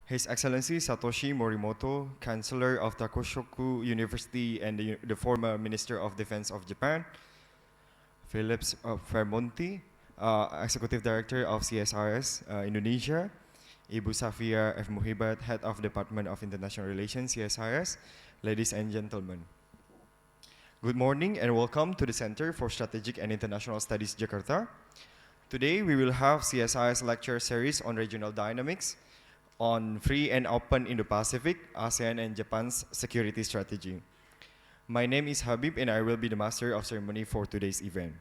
His Excellency Satoshi Morimoto, Chancellor of Takushoku University and the former Minister of Defense of Japan. Philips Fairmonti, Executive Director of CSIS Indonesia. Ibu Shafiah Muhibat, Head of Department of International Relations, CSIS. Ladies and gentlemen. Good morning and welcome to the Center for Strategic and International Studies, Jakarta. Today we will have CSIS lecture series on regional dynamics, on free and open Indo-Pacific, ASEAN and Japan's security strategy. My name is Habib and I will be the master of ceremony for today's event.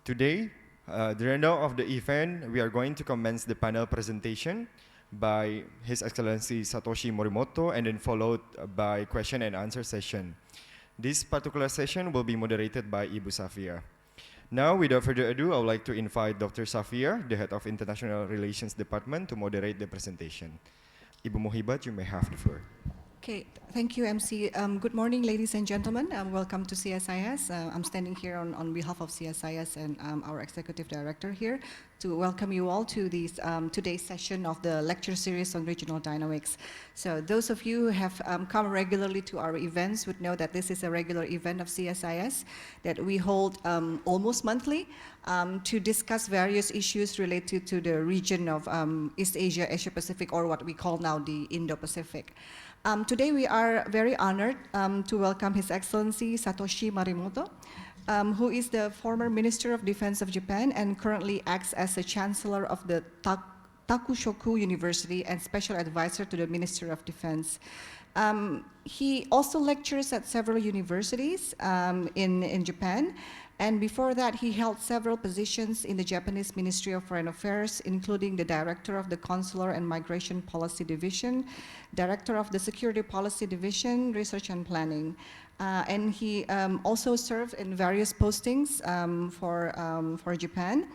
Today, the rundown of the event, we are going to commence the panel presentation by His Excellency Satoshi Morimoto and then followed by question and answer session. This particular session will be moderated by Ibu Shafiah. Now, without further ado, I would like to invite Dr. Shafiah, the Head of International Relations Department, to moderate the presentation. Ibu Muhibat, you may have the floor. Okay, thank you, MC. Good morning, ladies and gentlemen. Welcome to CSIS. I'm standing here on behalf of CSIS and our Executive Director here to welcome you all to this, today's session of the lecture series on regional dynamics. So those of you who have come regularly to our events would know that this is a regular event of CSIS that we hold almost monthly to discuss various issues related to the region of East Asia, Asia Pacific, or what we call now the Indo-Pacific. Today we are very honored to welcome His Excellency Satoshi Morimoto, who is the former Minister of Defense of Japan and currently acts as the Chancellor of the Takushoku University and Special Advisor to the Minister of Defense. He also lectures at several universities in Japan. And before that, he held several positions in the Japanese Ministry of Foreign Affairs, including the Director of the Consular and Migration Policy Division, Director of the Security Policy Division, Research and Planning. And he also served in various postings for Japan.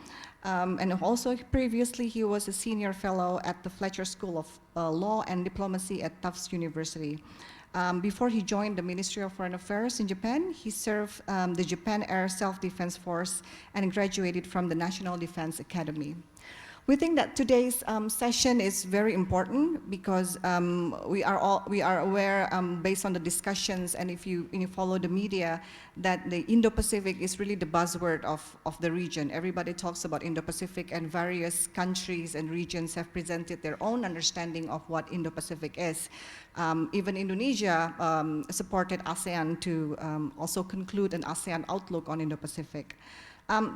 And also previously, he was a senior fellow at the Fletcher School of Law and Diplomacy at Tufts University. Before he joined the Ministry of Foreign Affairs in Japan, he served the Japan Air Self-Defense Force and graduated from the National Defense Academy. We think that today's session is very important because we are aware, based on the discussions, and if you follow the media, that the Indo-Pacific is really the buzzword of the region. Everybody talks about Indo-Pacific, and various countries and regions have presented their own understanding of what Indo-Pacific is. Even Indonesia supported ASEAN to also conclude an ASEAN outlook on Indo-Pacific.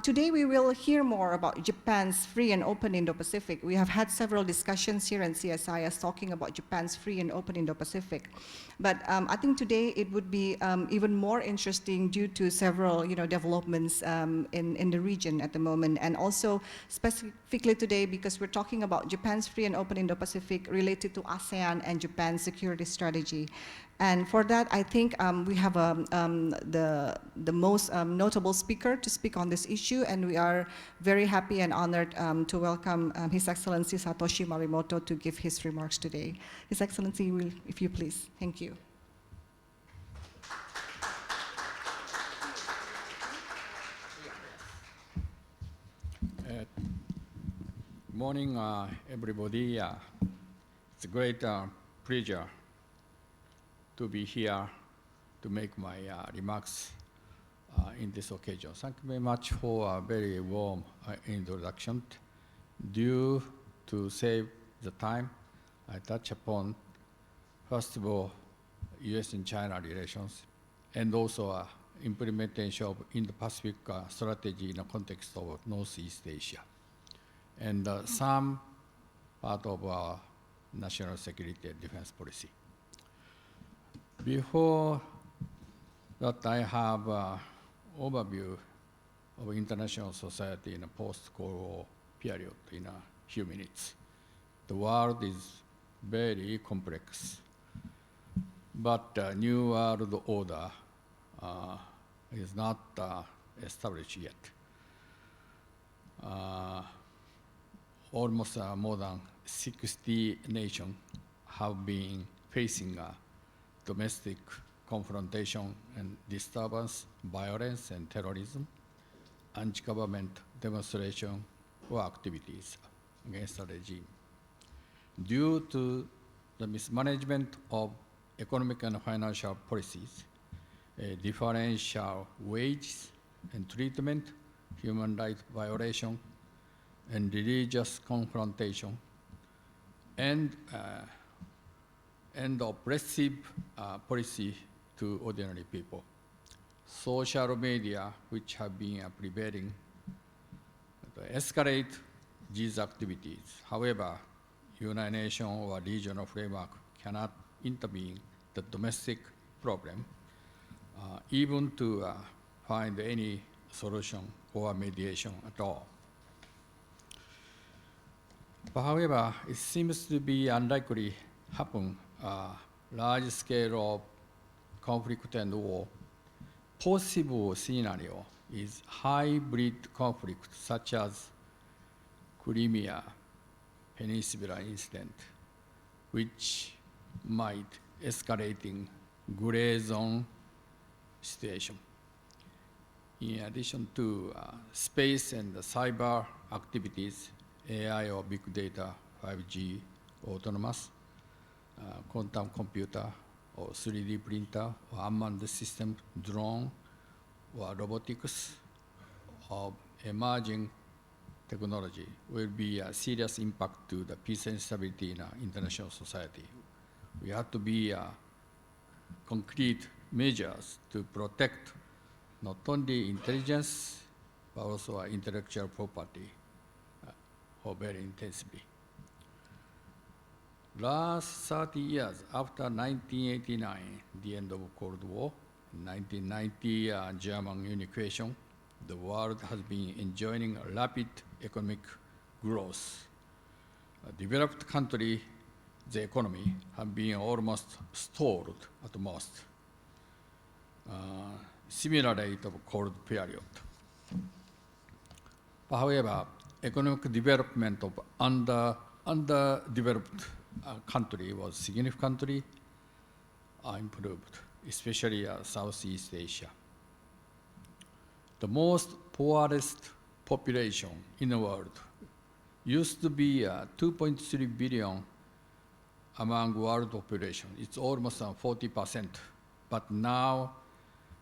Today we will hear more about Japan's free and open Indo-Pacific. We have had several discussions here in CSIS talking about Japan's free and open Indo-Pacific. But I think today it would be even more interesting due to several developments in the region at the moment, and also specifically today because we're talking about Japan's free and open Indo-Pacific related to ASEAN and Japan's security strategy. And for that, I think we have the most notable speaker to speak on this issue, and we are very happy and honored to welcome His Excellency Satoshi Morimoto to give his remarks today. His Excellency, if you please. Thank you. Good morning, everybody. It's a great pleasure to be here to make my remarks in this occasion. Thank you very much for a very warm introduction. Due to save the time, I touch upon, first of all, US and China relations, and also implementation of Indo-Pacific strategy in the context of Northeast Asia, and some part of our national security and defense policy. Before that, I have an overview of international society in a post-Cold War period in a few minutes. The world is very complex, but the new world order is not established yet. Almost more than 60 nations have been facing domestic confrontation and disturbance, violence and terrorism, anti-government demonstration or activities against the regime. due to the mismanagement of economic and financial policies, differential wages and treatment, human rights violation, and religious confrontation, and oppressive policy to ordinary people. Social media, which have been prevailing, escalate these activities. However, United Nations or regional framework cannot intervene the domestic problem, even to find any solution or mediation at all. But however, it seems to be unlikely happen large scale of conflict and war. Possible scenario is hybrid conflict, such as Crimea Peninsula incident, which might escalating gray zone situation. In addition to space and cyber activities, AI or big data, 5G, autonomous, quantum computer, or 3D printer, or unmanned system, drone, or robotics, of emerging technology will be a serious impact to the peace and stability in international society. We have to be concrete measures to protect not only intelligence, but also intellectual property very intensively. Last 30 years after 1989, the end of Cold War, 1990 German unification, the world has been enjoying a rapid economic growth. A developed country, the economy have been almost stalled at most. Similar rate of Cold period. But however, economic development of underdeveloped country was significantly improved, especially Southeast Asia. The most poorest population in the world used to be 2.3 billion among world population. It's almost 40%, but now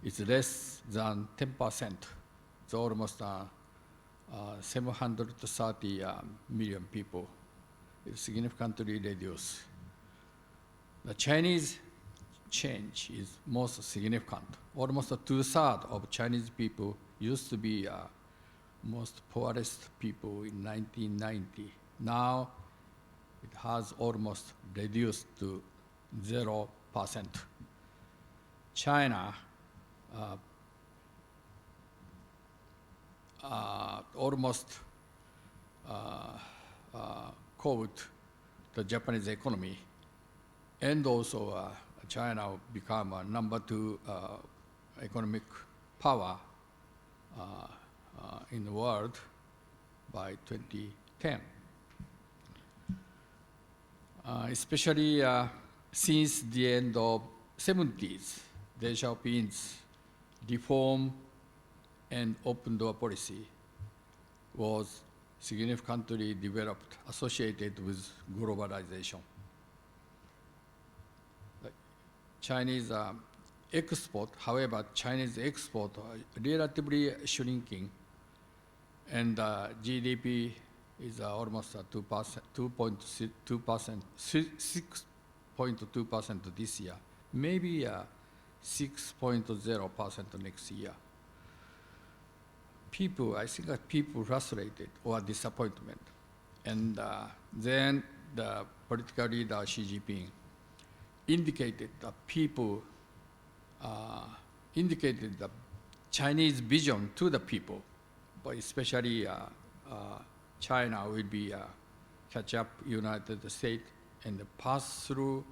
it's less than 10%. It's almost 730 million people. It's significantly reduced. The Chinese change is most significant. Almost 2/3 of Chinese people used to be most poorest people in 1990. Now it has almost reduced to 0%. China almost caught the Japanese economy, and also China become number 2 economic power in the world by 2010. Especially since the end of 70s, Deng Xiaoping's reform and open door policy was significantly developed, associated with globalization. Chinese export, however, Chinese export are relatively shrinking, and GDP is almost 6.2% this year, maybe 6.0% next year. I think that people frustrated or disappointment. And then the political leader Xi Jinping indicated that people, indicated the Chinese vision to the people, but especially China will be catch up United States and pass through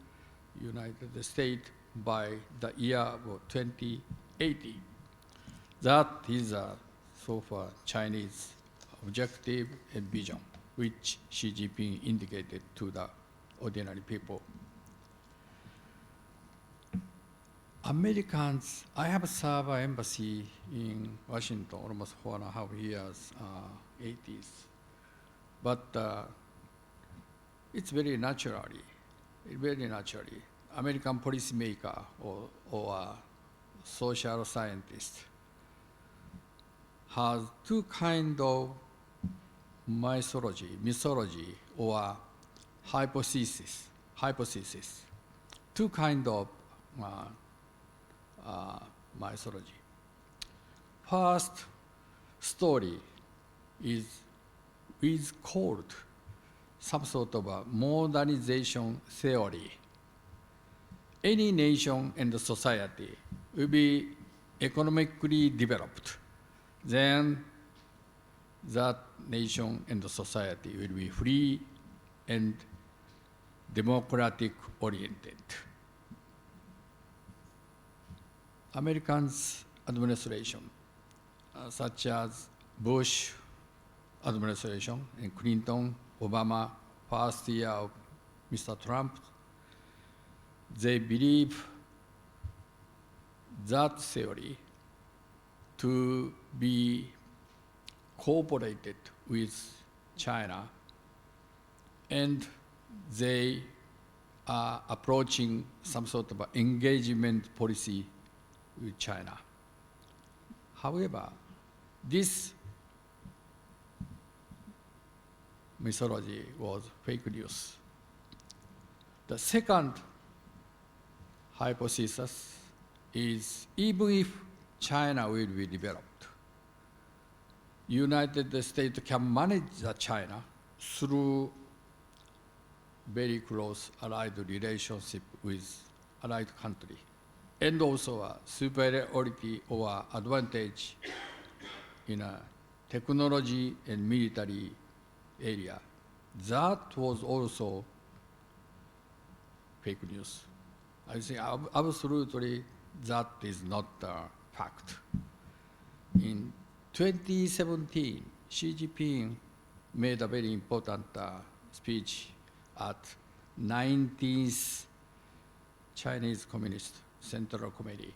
United States by the year of 2080. That is so far Chinese objective and vision, which Xi Jinping indicated to the ordinary people. Americans, I have served an embassy in Washington almost 4.5 years, 80s. But it's very naturally, American policymaker or a social scientist has two kind of mythology or hypothesis, two kind of mythology. First story is called some sort of a modernization theory. Any nation and society will be economically developed, then that nation and society will be free and democratic oriented. Americans administration, such as Bush administration and Clinton, Obama, first year of Mr. Trump, they believe that theory to be cooperated with China, and they are approaching some sort of engagement policy with China. However, this mythology was fake news. The second hypothesis is even if China will be developed, United States can manage China through very close allied relationship with allied country, and also a superiority or advantage in a technology and military area. That was also fake news. I think absolutely that is not a fact. In 2017, Xi Jinping made a very important speech at 19th Chinese Communist Central Committee,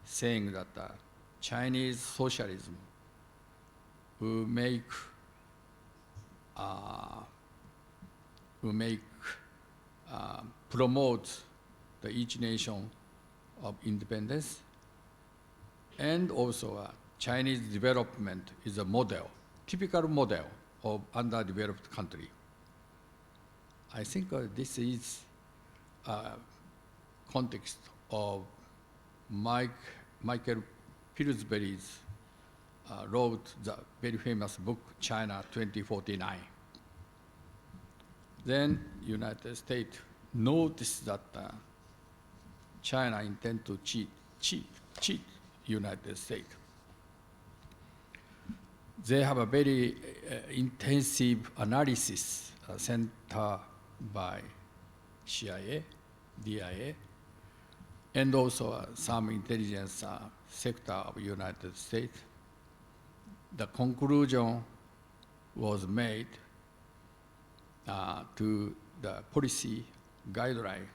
saying that Chinese socialism will promote the each nation of independence, and also Chinese development is a model, typical model of underdeveloped country. I think this is context of Michael Pillsbury's wrote the very famous book, China 2049. Then United States noticed that China intend to cheat United States. They have a very intensive analysis centered by CIA, DIA, and also some intelligence sector of United States. The conclusion was made to the policy guideline.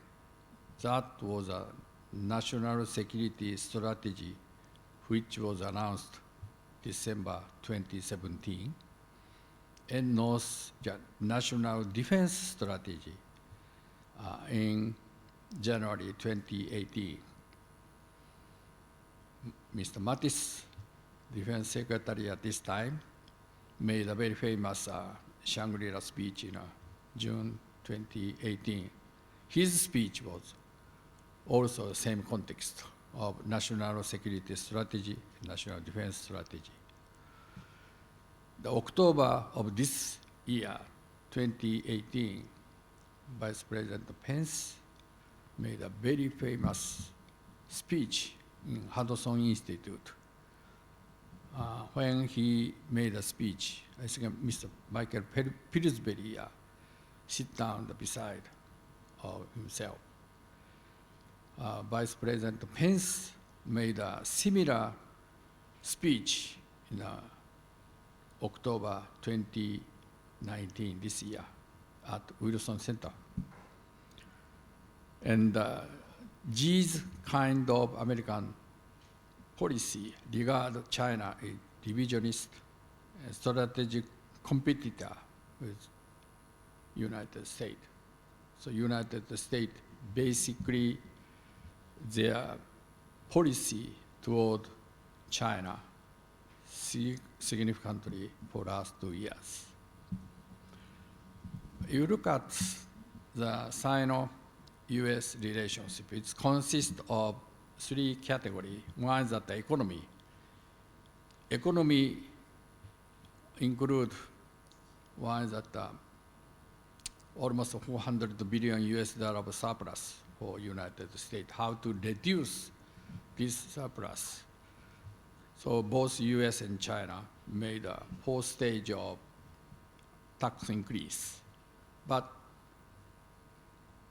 That was a national security strategy which was announced December 2017, and national defense strategy in January 2018. Mr. Mattis, Defense Secretary at this time, made a very famous Shangri-La speech in June 2018. His speech was also the same context of national security strategy, national defense strategy. The October of this year, 2018, Vice President Pence made a very famous speech in Hudson Institute. When he made a speech, I think Mr. Michael Pillsbury sit down beside of himself. Vice President Pence made a similar speech in October 2019, this year, at Wilson Center. And these kind of American policy regard China a divisionist, a strategic competitor with United States. So United States, basically, their policy toward China significantly for the last 2 years. You look at the Sino-US relationship, it consists of 3 categories. One is that the economy. Economy include one is that almost 400 billion US dollar of surplus for United States. How to reduce this surplus? So both US and China made a 4 stage of tax increase. But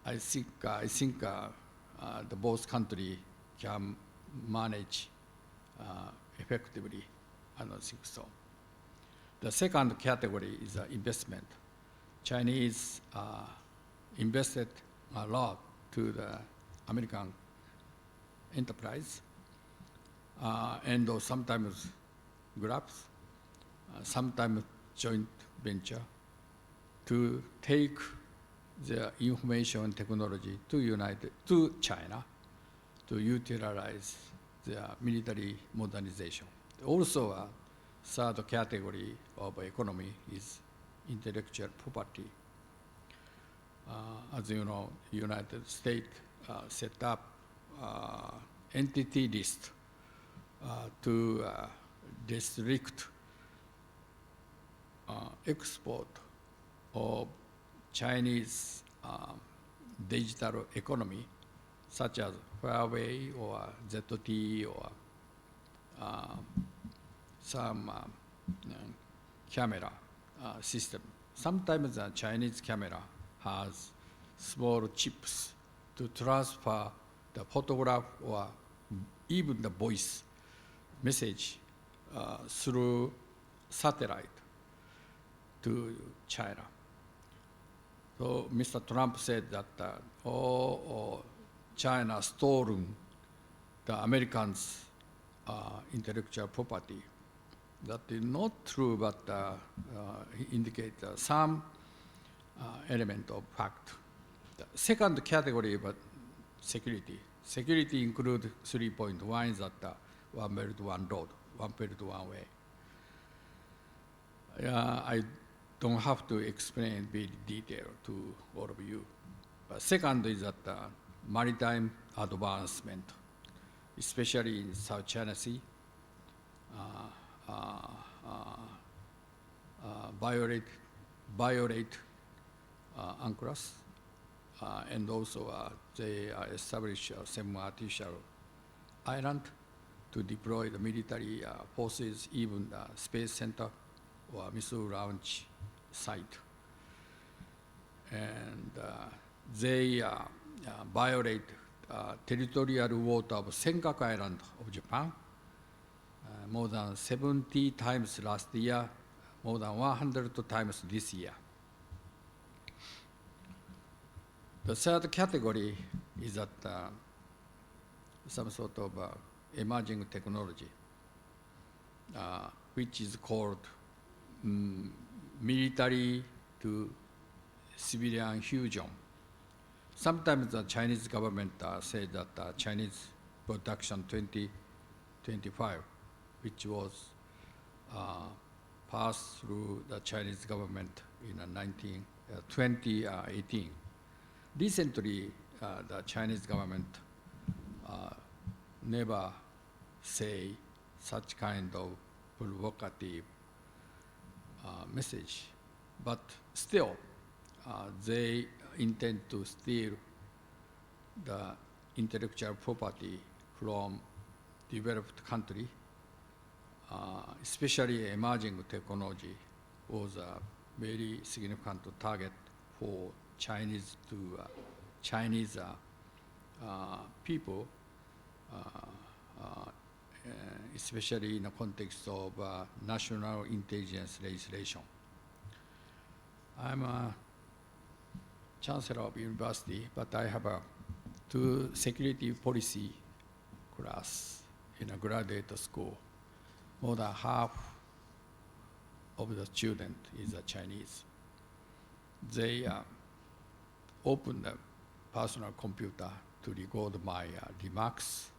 I think the both countries can manage effectively. I don't think so. The second category is investment. Chinese invested a lot to the American enterprise, and sometimes grabs, sometimes joint venture, to take the information technology to China to utilize their military modernization. Also, a third category of economy is intellectual property. As you know, United States set up entity list to restrict export of Chinese digital economy, such as Huawei or ZTE or some camera system. Sometimes the Chinese camera has small chips to transfer the photograph or even the voice message through satellite to China. So Mr. Trump said that China stolen the Americans' intellectual property. That is not true, but he indicates some element of fact. The second category, but security. Security includes 3 points. One is that one belt, one road, one belt, one way. I don't have to explain in detail to all of you. But second is that maritime advancement, especially in South China Sea, violate UNCLOS, and also they establish a semi-artificial island to deploy the military forces, even the space center or missile launch site. And they violate territorial water of Senkaku Island of Japan more than 70 times last year, more than 100 times this year. The third category is that some sort of emerging technology, which is called military to civilian fusion. Sometimes the Chinese government said that Chinese production 2025, which was passed through the Chinese government in 2018. Recently, the Chinese government never say such kind of provocative message, but still they intend to steal the intellectual property from developed country, especially emerging technology was a very significant target for Chinese people, especially in the context of national intelligence legislation. I'm a Chancellor of university, but I have 2 security policy class in a graduate school. More than half of the student is Chinese. they opened the personal computer to record my remarks.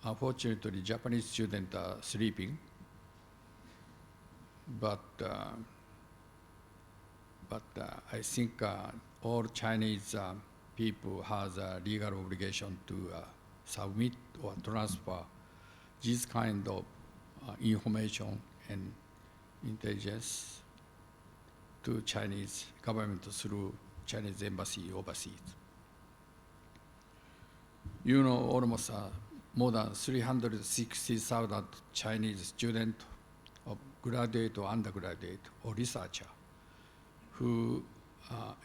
Unfortunately, Japanese students are sleeping, but I think all Chinese people has a legal obligation to submit or transfer this kind of information and intelligence to Chinese government through Chinese embassy overseas. You know, almost more than 360,000 Chinese students, of graduate or undergraduate or researcher, who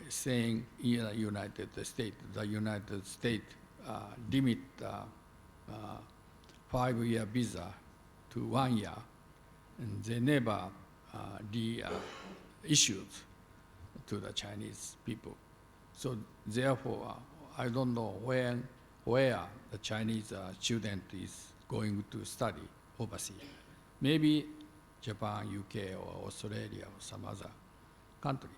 staying in the United States. The United States limit 5-year visa to 1 year, and they never issued to the Chinese people. So therefore, I don't know where the Chinese student is going to study overseas. Maybe Japan, UK, or Australia, or some other country.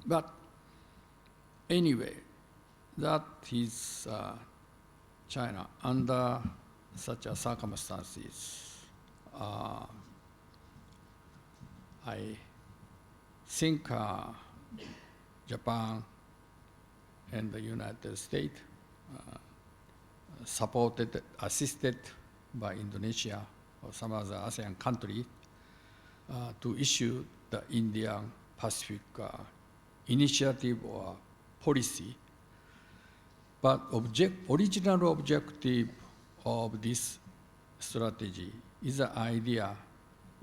But anyway, that is China. Under such a circumstances, I think Japan and the United States supported, assisted by Indonesia or some other ASEAN country to issue the Indo-Pacific initiative or policy. But original objective of this strategy is the idea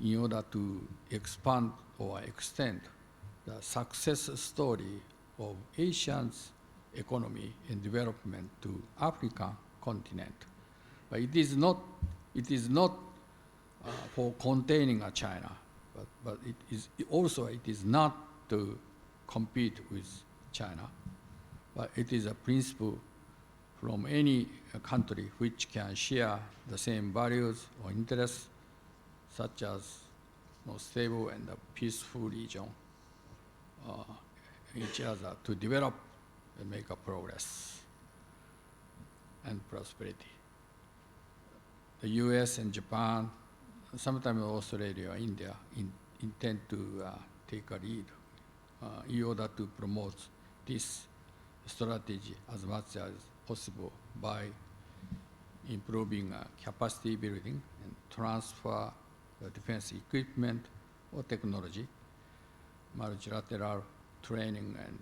in order to expand or extend the success story of Asia's economy and development to African continent. But it is not for containing China, but it is not to compete with China, but it is a principle from any country which can share the same values or interests, such as stable and peaceful region, each other to develop and make a progress and prosperity. The US and Japan, sometimes Australia or India, intend to take a lead in order to promote this strategy as much as possible by improving capacity building and transfer defense equipment or technology, multilateral training and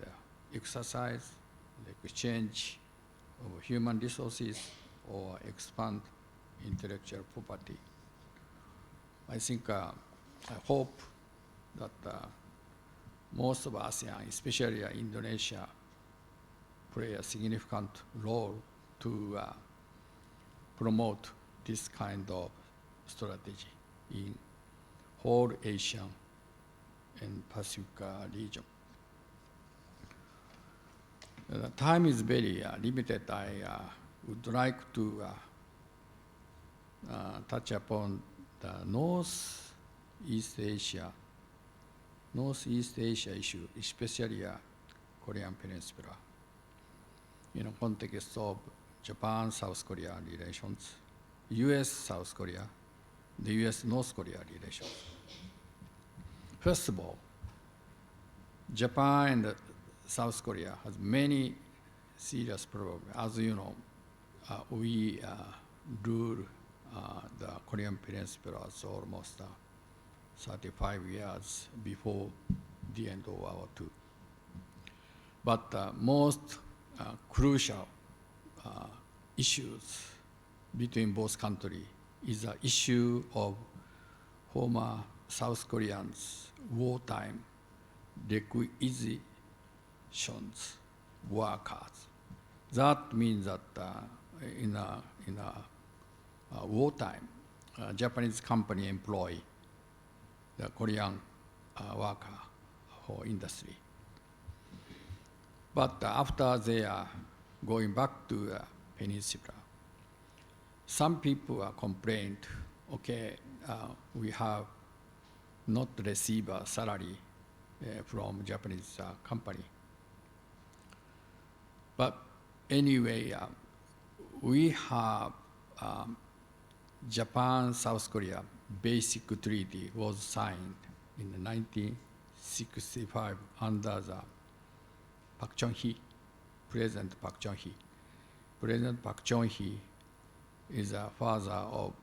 exercise, the exchange of human resources, or expand intellectual property. I think, I hope that most of ASEAN, especially Indonesia, play a significant role to promote this kind of strategy in whole Asian and Pacific region. The time is very limited. I would like to touch upon the Northeast Asia issue, especially Korean Peninsula, in the context of Japan-South Korea relations, US-South Korea, the US-North Korea relations. First of all, Japan and South Korea has many serious problems. As you know, we rule the Korean Peninsula almost 35 years before the end of World War II. But most crucial issues between both countries is the issue of former South Koreans' wartime requisitions workers. That means that in a wartime, Japanese company employ the Korean worker for industry. But after they are going back to the peninsula, some people complained, okay, we have not receive a salary from Japanese company. But anyway, we have Japan-South Korea Basic Treaty was signed in 1965 under the Park Chung-hee, President Park Chung-hee. President Park Chung-hee is a father of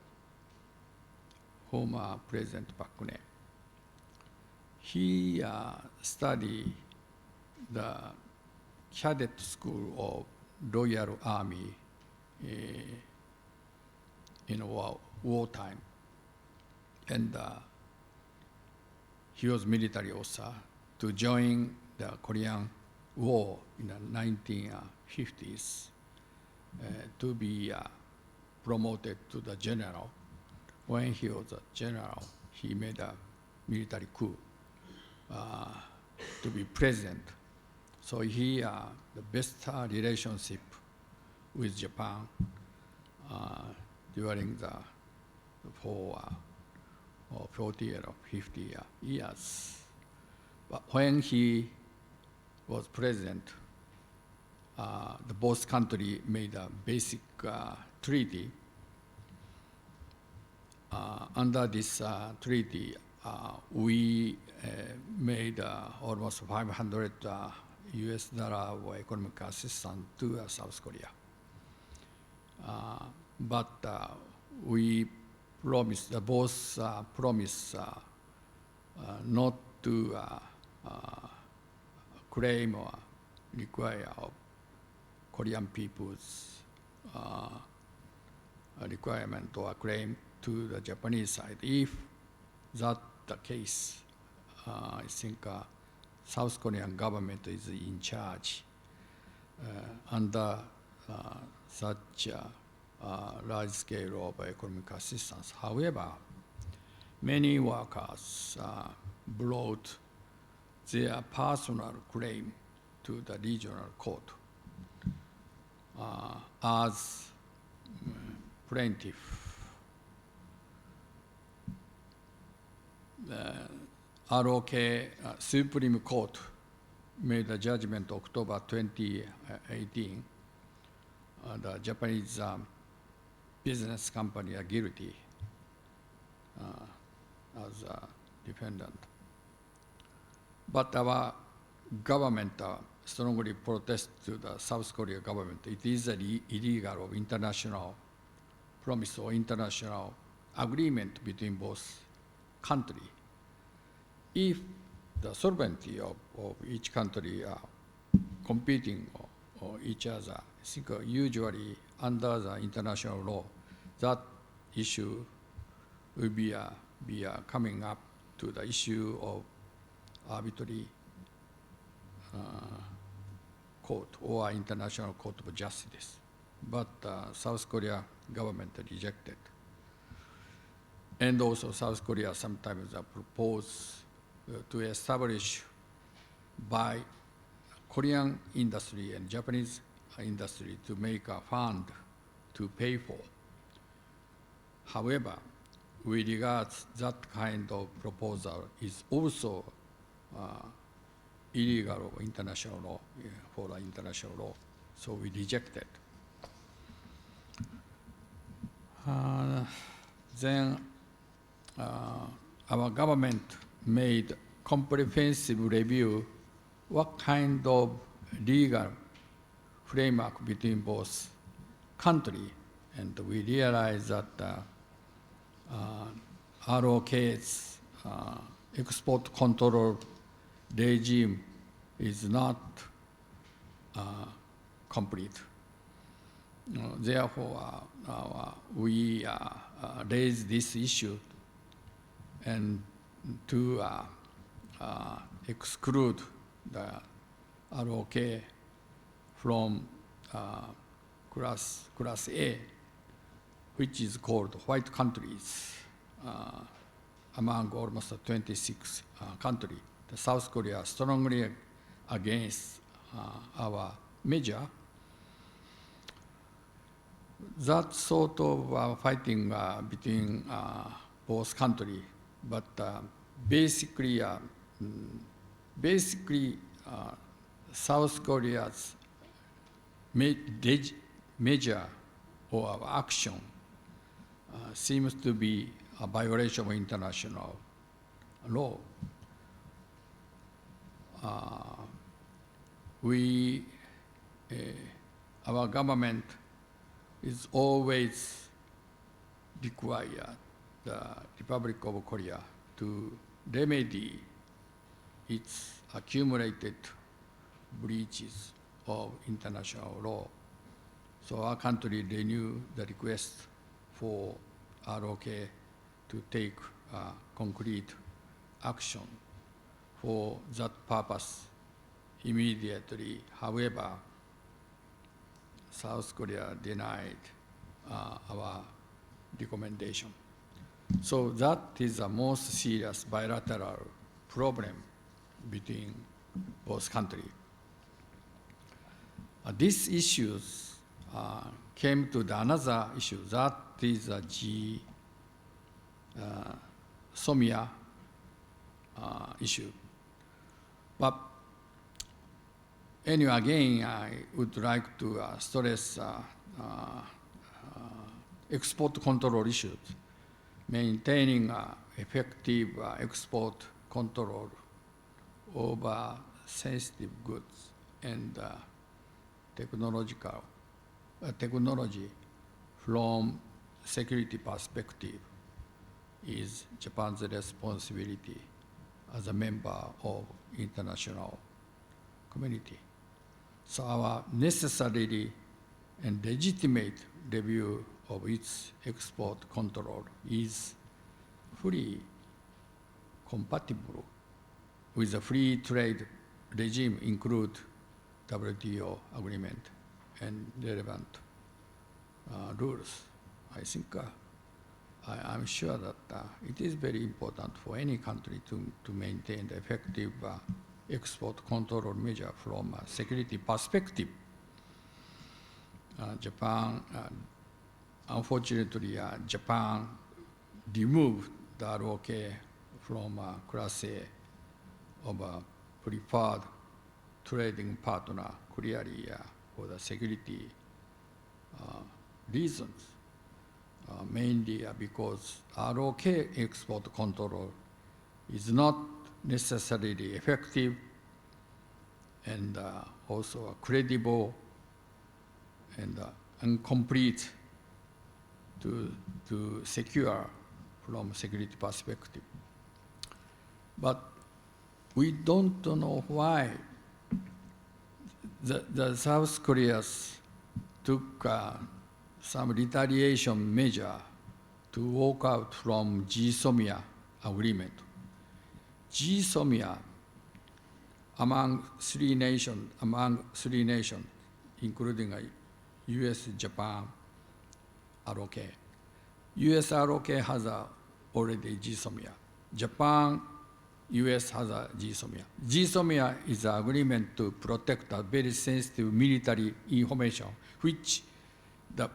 former President Park Geun-hye. He studied the cadet school of Royal Army in wartime, and he was military officer to join the Korean War in the 1950s to be promoted to the general. When he was a general, he made a military coup to be president. So he the best relationship with Japan during the 40 or 50 years. But when he was president, the both countries made a basic treaty. Under this treaty, we made almost $500 of economic assistance to South Korea. But we promised, both promised not to claim or require Korean people's requirement or claim to the Japanese side. If that's the case, I think South Korean government is in charge under such large scale of economic assistance. However, many workers brought their personal claim to the regional court as plaintiff. ROK Supreme Court made a judgment October 2018. The Japanese business company are guilty as a defendant. But our government strongly protests to the South Korea government. It is illegal of international promise or international agreement between both countries. If the sovereignty of each country are competing or each other, I think usually under the international law, that issue will be coming up to the issue of arbitrary court or international court of justice. But South Korea government rejected. And also South Korea sometimes propose to establish by Korean industry and Japanese industry to make a fund to pay for. However, we regard that kind of proposal is also illegal of international law, for international law, so we rejected. Then our government made comprehensive review what kind of legal framework between both countries, and we realized that ROK's export control regime is not complete. Therefore, we raised this issue and to exclude the ROK from class A, which is called white countries, among almost 26 countries. The South Korea strongly against our measure. That sort of fighting between both countries, but basically, basically, South Korea's measure or action seems to be a violation of international law. Our government is always required the Republic of Korea to remedy its accumulated breaches of international law. So our country renewed the request for ROK to take concrete action for that purpose immediately. However, South Korea denied our recommendation. So that is the most serious bilateral problem between both countries. These issues came to another issue, that is the SOMIA issue. But anyway, again, I would like to stress export control issues, maintaining effective export control over sensitive goods and technology from security perspective is Japan's responsibility as a member of international community. So our necessary and legitimate review of its export control is fully compatible with the free trade regime, include WTO agreement and relevant rules. I think I'm sure that it is very important for any country to maintain the effective export control measure from a security perspective. Japan, unfortunately, Japan removed the ROK from Class A of a preferred trading partner clearly for the security reasons, mainly because ROK export control is not necessarily effective and also credible and incomplete to secure from security perspective. But we don't know why the South Koreans took some retaliation measure to walk out from GSOMIA agreement. GSOMIA, among three nations, including U.S., Japan, ROK. U.S. ROK has already GSOMIA. Japan, U.S. has a GSOMIA. GSOMIA is an agreement to protect a very sensitive military information, which the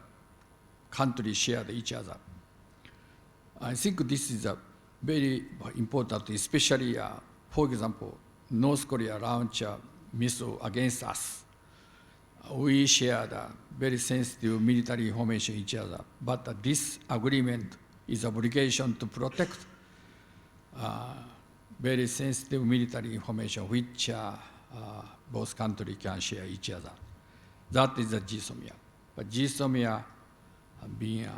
countries share each other. I think this is very important, especially, for example, North Korea launched a missile against us. We shared very sensitive military information each other, but this agreement is obligation to protect very sensitive military information which both countries can share each other. That is the GSOMIA. But GSOMIA being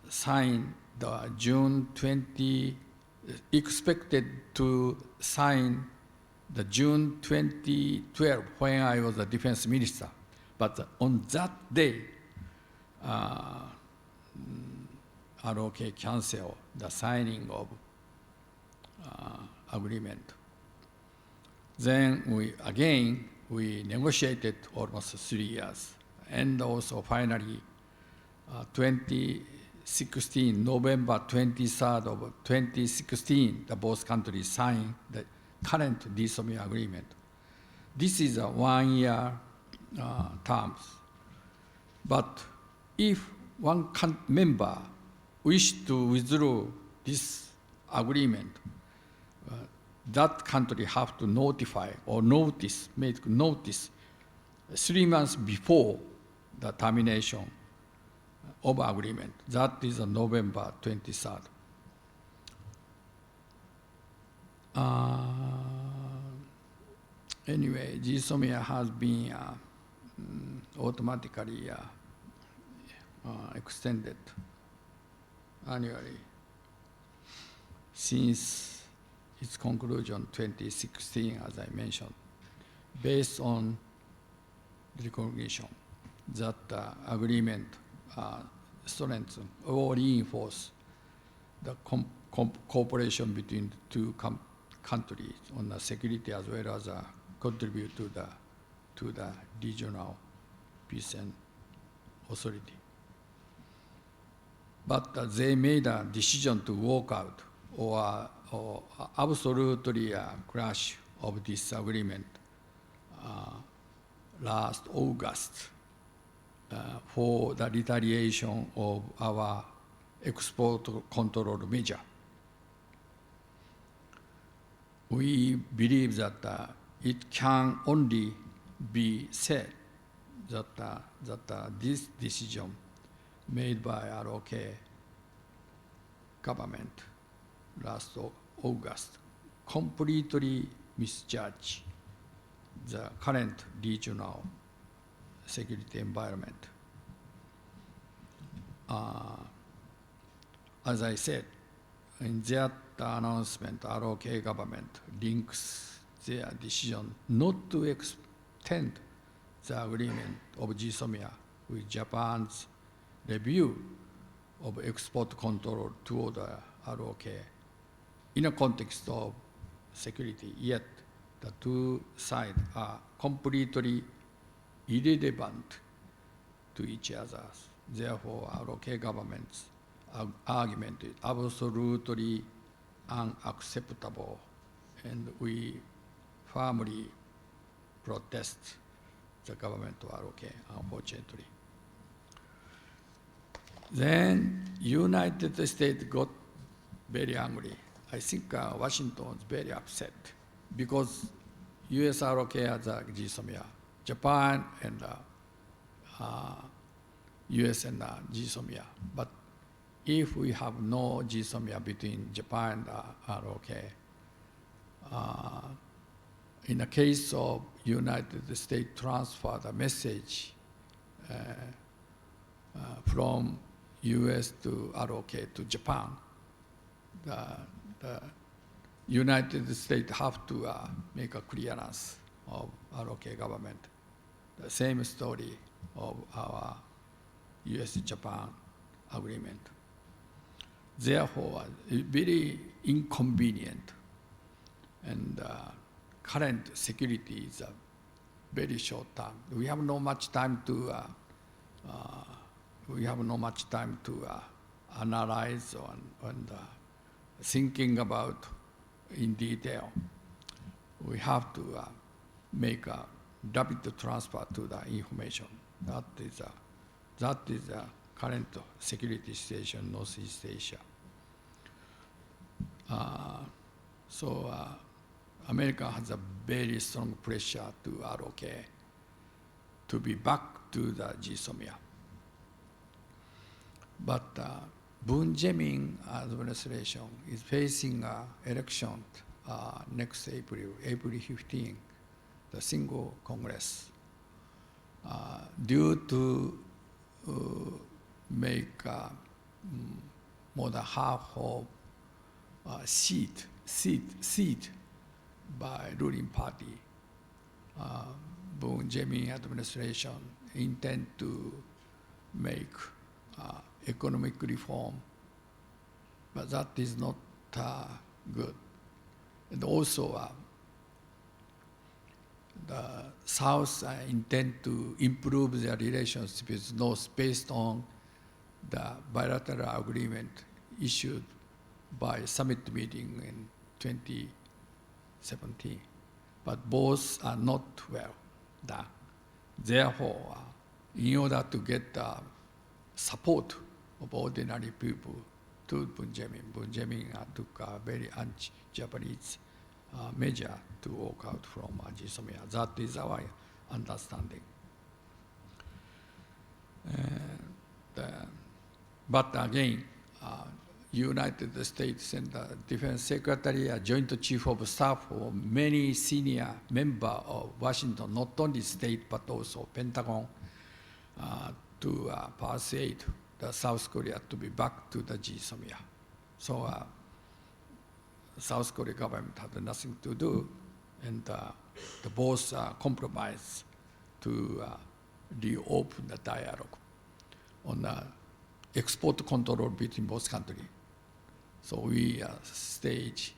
signed the June 20, expected to sign the June 2012 when I was a defense minister. But on that day, ROK canceled the signing of agreement. Then we negotiated almost 3 years. And also finally, 2016, November 23rd of 2016, the both countries signed the current GSOMIA agreement. This is a 1 year terms. But if one member wishes to withdraw this agreement, that country have to notify or notice, make notice 3 months before the termination of agreement. That is November 23rd. Anyway, GSOMIA has been automatically extended annually since its conclusion 2016, as I mentioned, based on the recognition that agreement strengthen or reinforce the cooperation between the two countries on the security as well as contribute to the regional peace and authority. But they made a decision to walk out or absolutely crash of this agreement last August for the retaliation of our export control measure. We believe that it can only be said that this decision made by ROK government last August completely misjudged the current regional security environment. As I said, in that announcement, ROK government links their decision not to extend the agreement of GSOMIA with Japan's review of export control toward the ROK in a context of security, yet the two sides are completely irrelevant to each other. Therefore, ROK government's argument is absolutely unacceptable, and we firmly protest the government of ROK, unfortunately. Then United States got very angry. I think Washington was very upset because US ROK has a GSOMIA, Japan and US and GSOMIA. But if we have no GSOMIA between Japan and ROK, in the case of United States transfer the message from US to ROK to Japan, the United States have to make a clearance of ROK government. The same story of our US-Japan agreement. Therefore, very inconvenient, and current security is very short term. We have no much time to analyze and thinking about in detail. We have to make a rapid transfer to the information. That is the current security situation in Northeast Asia. So America has a very strong pressure to ROK to be back to the GSOMIA. But Moon Jae-in administration is facing election next April 15, the single Congress, due to make more than half of seat by ruling party. Moon Jae-in administration intend to make economic reform, but that is not good. And also, the South intend to improve their relations with North based on the bilateral agreement issued by summit meeting in 2017. But both are not well done. Therefore, in order to get support of ordinary people, to Bunjamin. Bunjamin took a very anti-Japanese measure to walk out from GSOMIA. That is our understanding. But again, United States and the Defense Secretary, Joint Chief of Staff, or many senior members of Washington, not only state but also Pentagon, to persuade the South Korea to be back to the GSOMIA. So South Korea government had nothing to do, and the both compromised to reopen the dialogue on the export control between both countries. So we stage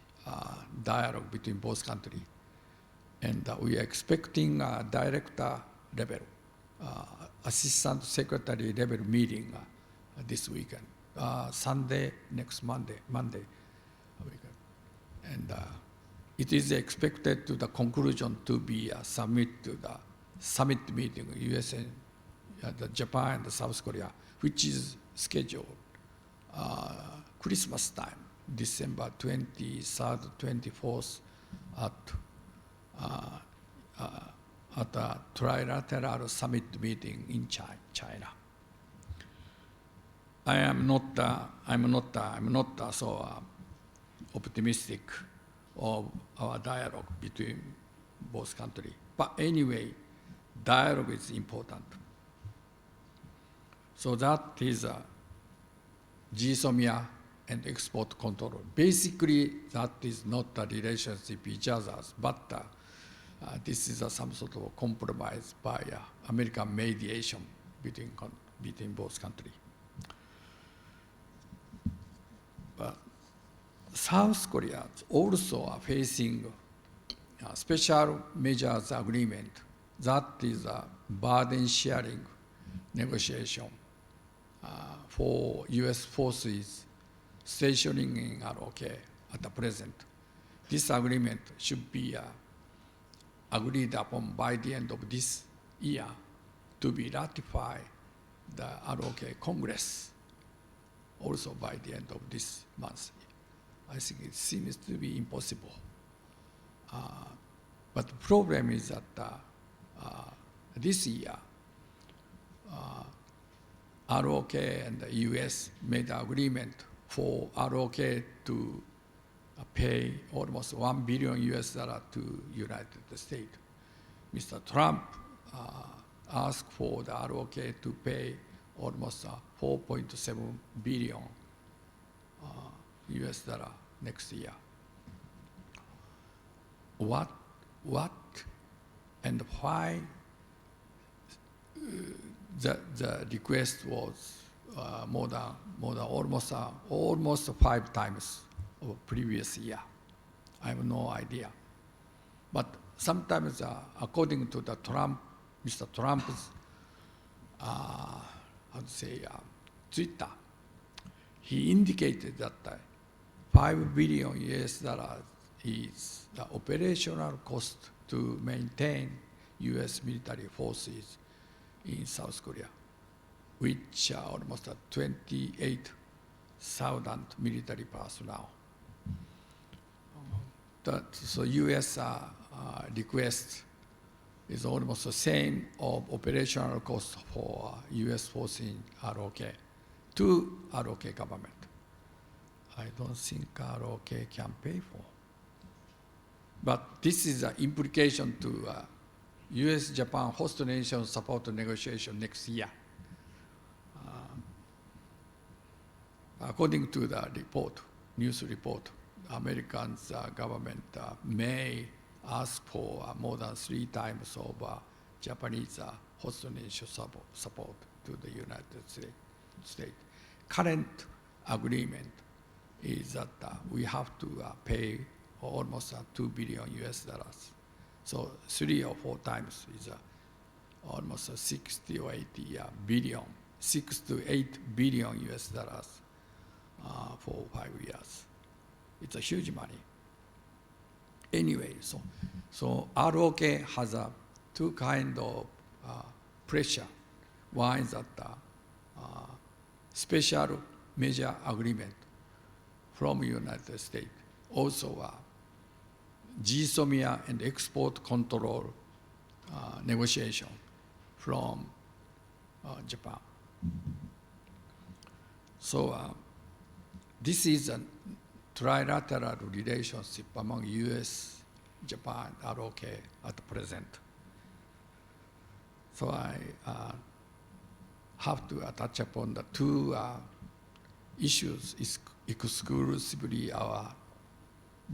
dialogue between both countries, and we are expecting a director level, assistant secretary level meeting this weekend, Sunday, next Monday. And it is expected to the conclusion to be submit to the summit meeting, US and Japan and South Korea, which is scheduled Christmas time, December 23rd, 24th at a trilateral summit meeting in China. I'm not so optimistic of our dialogue between both countries. But anyway, dialogue is important. So that is GSOMIA and export control. Basically, that is not a relationship with each other, but this is some sort of compromise by American mediation between both countries. But South Korea also are facing a special measures agreement. That is a burden sharing negotiation for U.S. forces stationing in ROK at the present. This agreement should be agreed upon by the end of this year to be ratified the ROK Congress also by the end of this month. I think it seems to be impossible. But the problem is that this year, ROK and the US made an agreement for ROK to pay almost $1 billion to United States. Mr. Trump asked for the ROK to pay almost $4.7 billion next year. What and why the request was more than almost 5 times of previous year? I have no idea. But sometimes, according to the Mr. Trump's Twitter, he indicated that $5 billion is the operational cost to maintain U.S. military forces in South Korea, which are almost 28,000 military personnel. So U.S. request is almost the same of operational cost for U.S. forces in ROK to ROK government. I don't think ROK can pay for. But this is an implication to U.S.-Japan host nation support negotiation next year. According to the news report, Americans government may ask for more than 3 times of Japanese host nation support to the United States. Current agreement is that we have to pay almost $2 billion. So 3 or 4 times is almost 60 or 80 billion, 6 to 8 billion for 5 years. It's a huge money. Anyway, so ROK has 2 kinds of pressure. One is that special measure agreement from United States. Also, GSOMIA and export control negotiation from Japan. So this is a trilateral relationship among US, Japan, ROK at present. So I have to touch upon the two issues exclusively our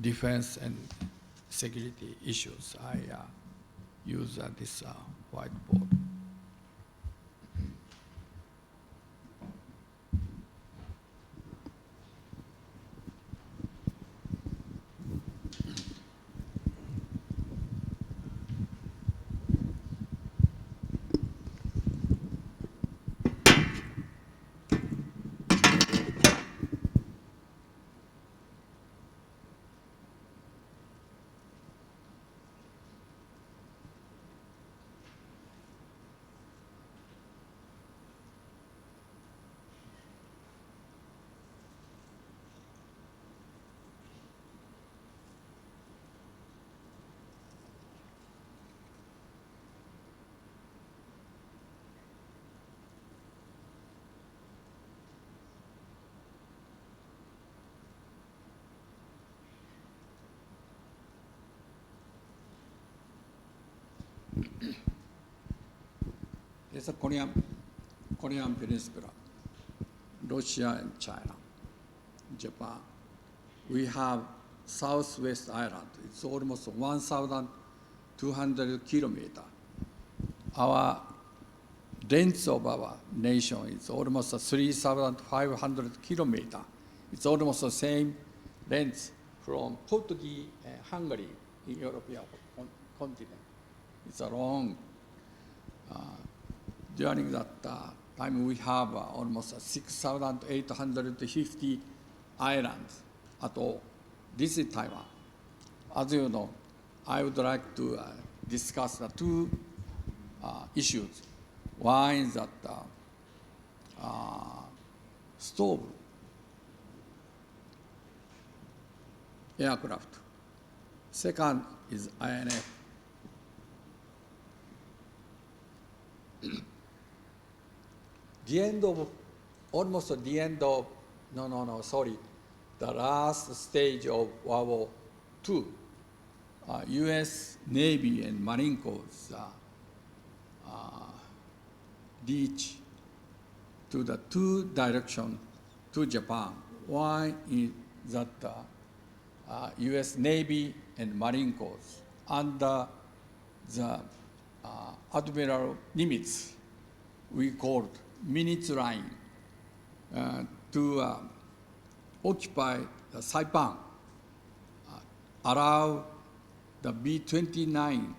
defense and security issues. I use this whiteboard. It's a Korean Peninsula, Russia and China, Japan. We have Southwest Island. It's almost 1,200 kilometers. Our length of our nation is almost 3,500 kilometers. It's almost the same length from Portuguese and Hungary in European continent. It's a long. During that time, we have almost 6,850 islands at all. This is Taiwan. As you know, I would like to discuss the two issues. One is that stove aircraft. Second is INF. The last stage of World War II, U.S. Navy and Marine Corps reach to the two directions to Japan. One is that U.S. Navy and Marine Corps under the Admiral Nimitz, we called Minutes Line, to occupy the Saipan, allow the B-29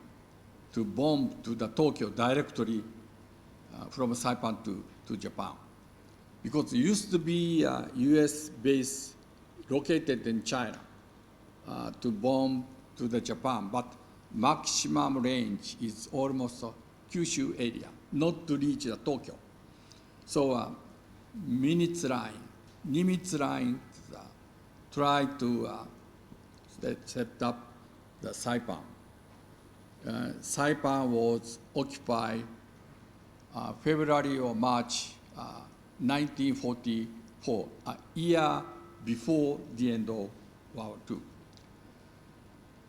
to bomb to the Tokyo directly from Saipan to Japan. Because it used to be a US base located in China to bomb to the Japan, but maximum range is almost Kyushu area, not to reach the Tokyo. So Nimitz Line tried to set up the Saipan. Saipan was occupied February or March 1944, a year before the end of World War II.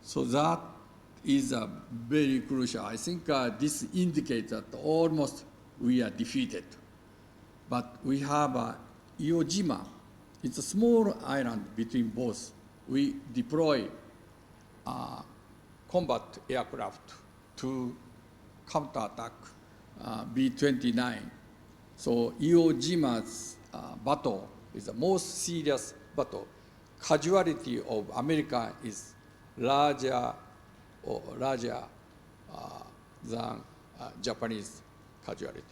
So that is very crucial. I think this indicates that almost we are defeated. But we have Iwo Jima. It's a small island between both. We deploy combat aircraft to counterattack B-29. So Iwo Jima's battle is the most serious battle. Casualty of America is larger than Japanese casualty.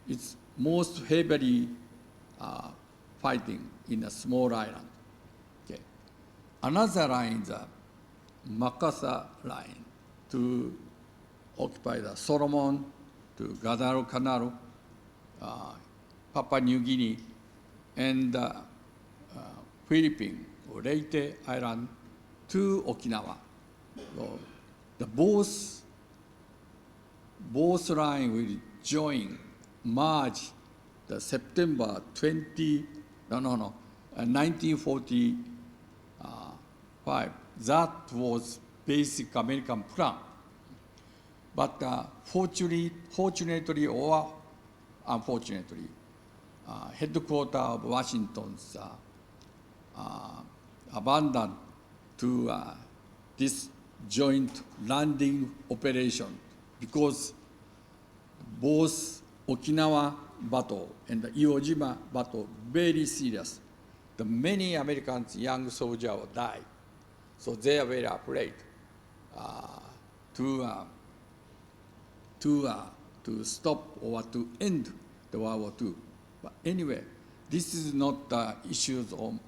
It's most heavily fighting in a small island. Okay. Another line is the MacArthur line to occupy the Solomon, to Guadalcanal, Papua New Guinea, and Philippines, or Leyte Island to Okinawa. So the both lines will join, merge the September 1945. That was basic American plan. But fortunately or unfortunately, headquarters of Washington's abandoned to this joint landing operation because both Okinawa battle and the Iwo Jima battle very serious. The many Americans, young soldiers died, so they are very afraid to stop or to end the World War II. But anyway, this is not the issues on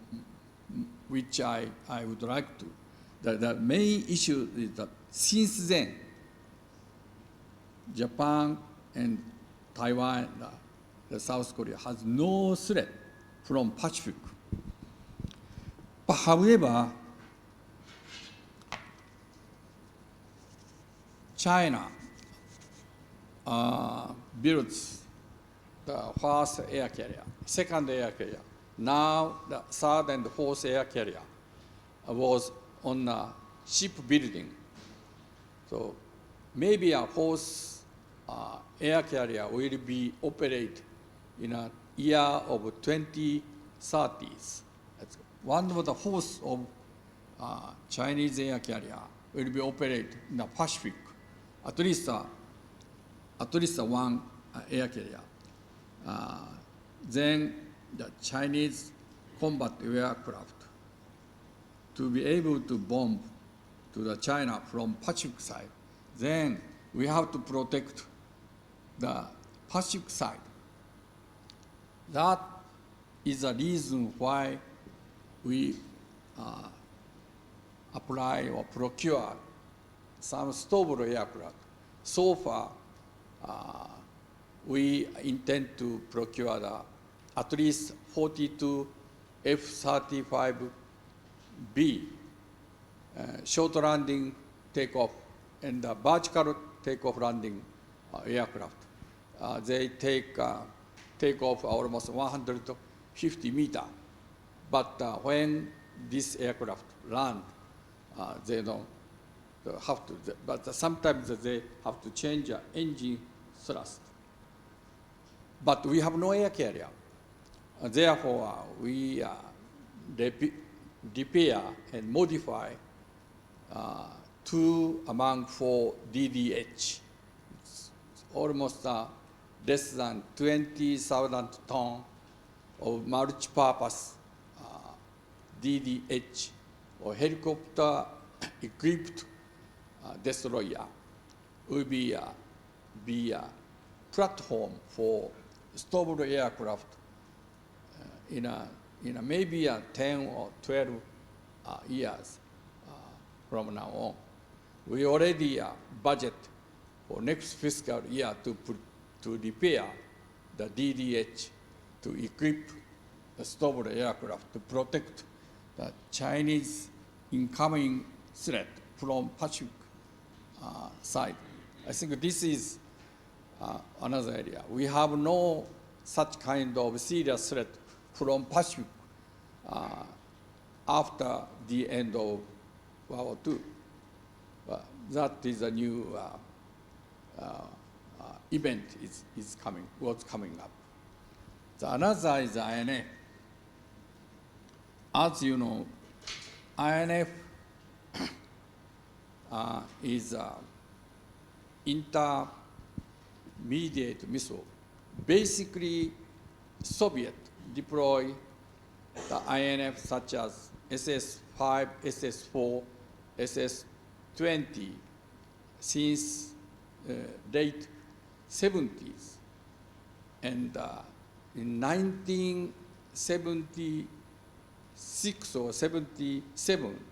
which I would like to. The main issue is that since then, Japan and Taiwan, the South Korea, has no threat from Pacific. But however, China built the first air carrier, second air carrier. Now the third and fourth air carrier was on shipbuilding. So maybe a fourth air carrier will be operated in a year of 2030s. One of the fourth of Chinese air carrier will be operated in the Pacific. At least one air carrier. Then the Chinese combat aircraft to be able to bomb to the China from Pacific side. Then we have to protect the Pacific side. That is the reason why we apply or procure some stable aircraft. So far, we intend to procure at least 42 F-35B short landing takeoff and vertical takeoff landing aircraft. They take off almost 150 meters. But when this aircraft land, they don't have to, but sometimes they have to change engine thrust. But we have no air carrier. Therefore, we repair and modify 2 among 4 DDH. It's almost less than 20,000 tons of multi-purpose DDH or helicopter equipped destroyer will be a platform for stable aircraft in a maybe 10 or 12 years from now on. We already budget for next fiscal year to repair the DDH to equip the stable aircraft to protect the Chinese incoming threat from Pacific side. I think this is another area. We have no such kind of serious threat from Pacific after the end of World War II. But that is a new event was coming up. The another is INF. As you know, INF is intermediate missile. Basically, Soviet deploy the INF such as SS-5, SS-4, SS-20 since late 70s. And in 1976 or 77,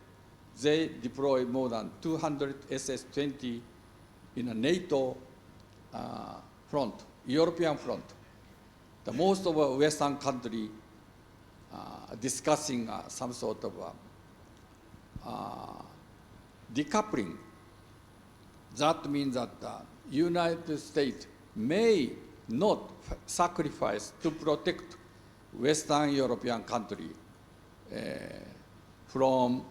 they deployed more than 200 SS-20 in a NATO front, European front. The most of our Western country discussing some sort of decoupling. That means that the United States may not sacrifice to protect Western European country from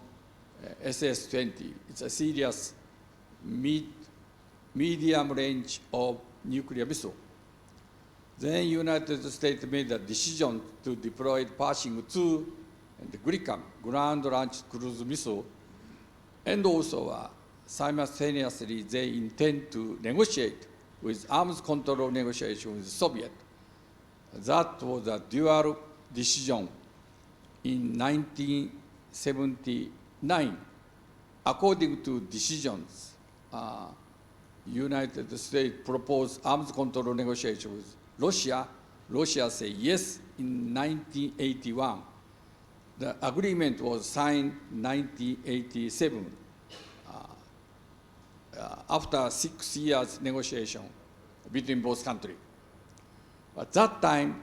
SS-20. It's a serious medium range of nuclear missile. Then United States made a decision to deploy Pershing II and the GRICAM, ground-launched cruise missile, and also simultaneously they intend to negotiate with arms control negotiation with Soviet. That was a dual decision in 1979. According to decisions, United States proposed arms control negotiation with Russia. Russia said yes in 1981. The agreement was signed in 1987 after 6 years negotiation between both countries. At that time,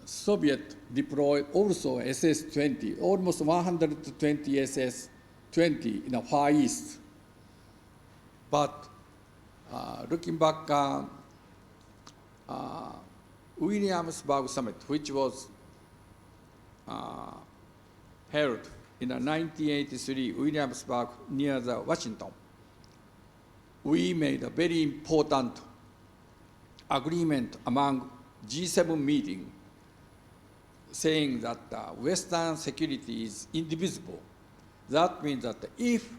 Soviet deployed also SS-20, almost 120 SS-20 in the Far East. But looking back, Williamsburg Summit, which was held in 1983, Williamsburg near the Washington, we made a very important agreement among G7 meeting saying that Western security is indivisible. That means that if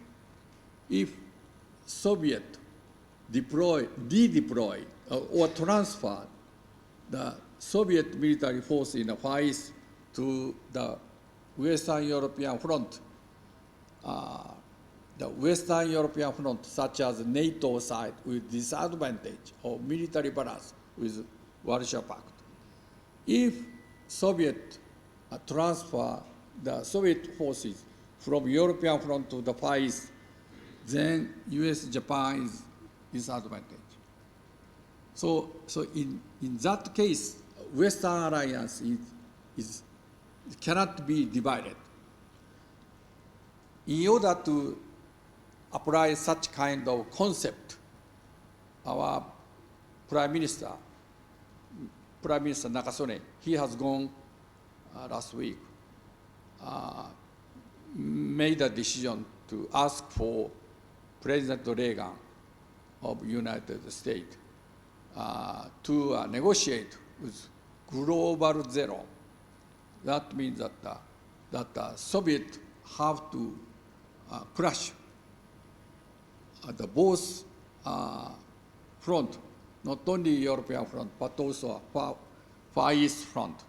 Soviet redeploy or transfer the Soviet military force in the Far East to the Western European front, the Western European front, such as NATO side, with disadvantage of military balance with Warsaw Pact. If Soviet transfer the Soviet forces from European front to the Far East, then US, Japan is disadvantage. So in that case, Western alliance cannot be divided. In order to apply such kind of concept, our Prime Minister Nakasone, he has gone last week, made a decision to ask for President Reagan of United States to negotiate with Global Zero. That means that Soviet have to crush the both front, not only European front, but also Far East front.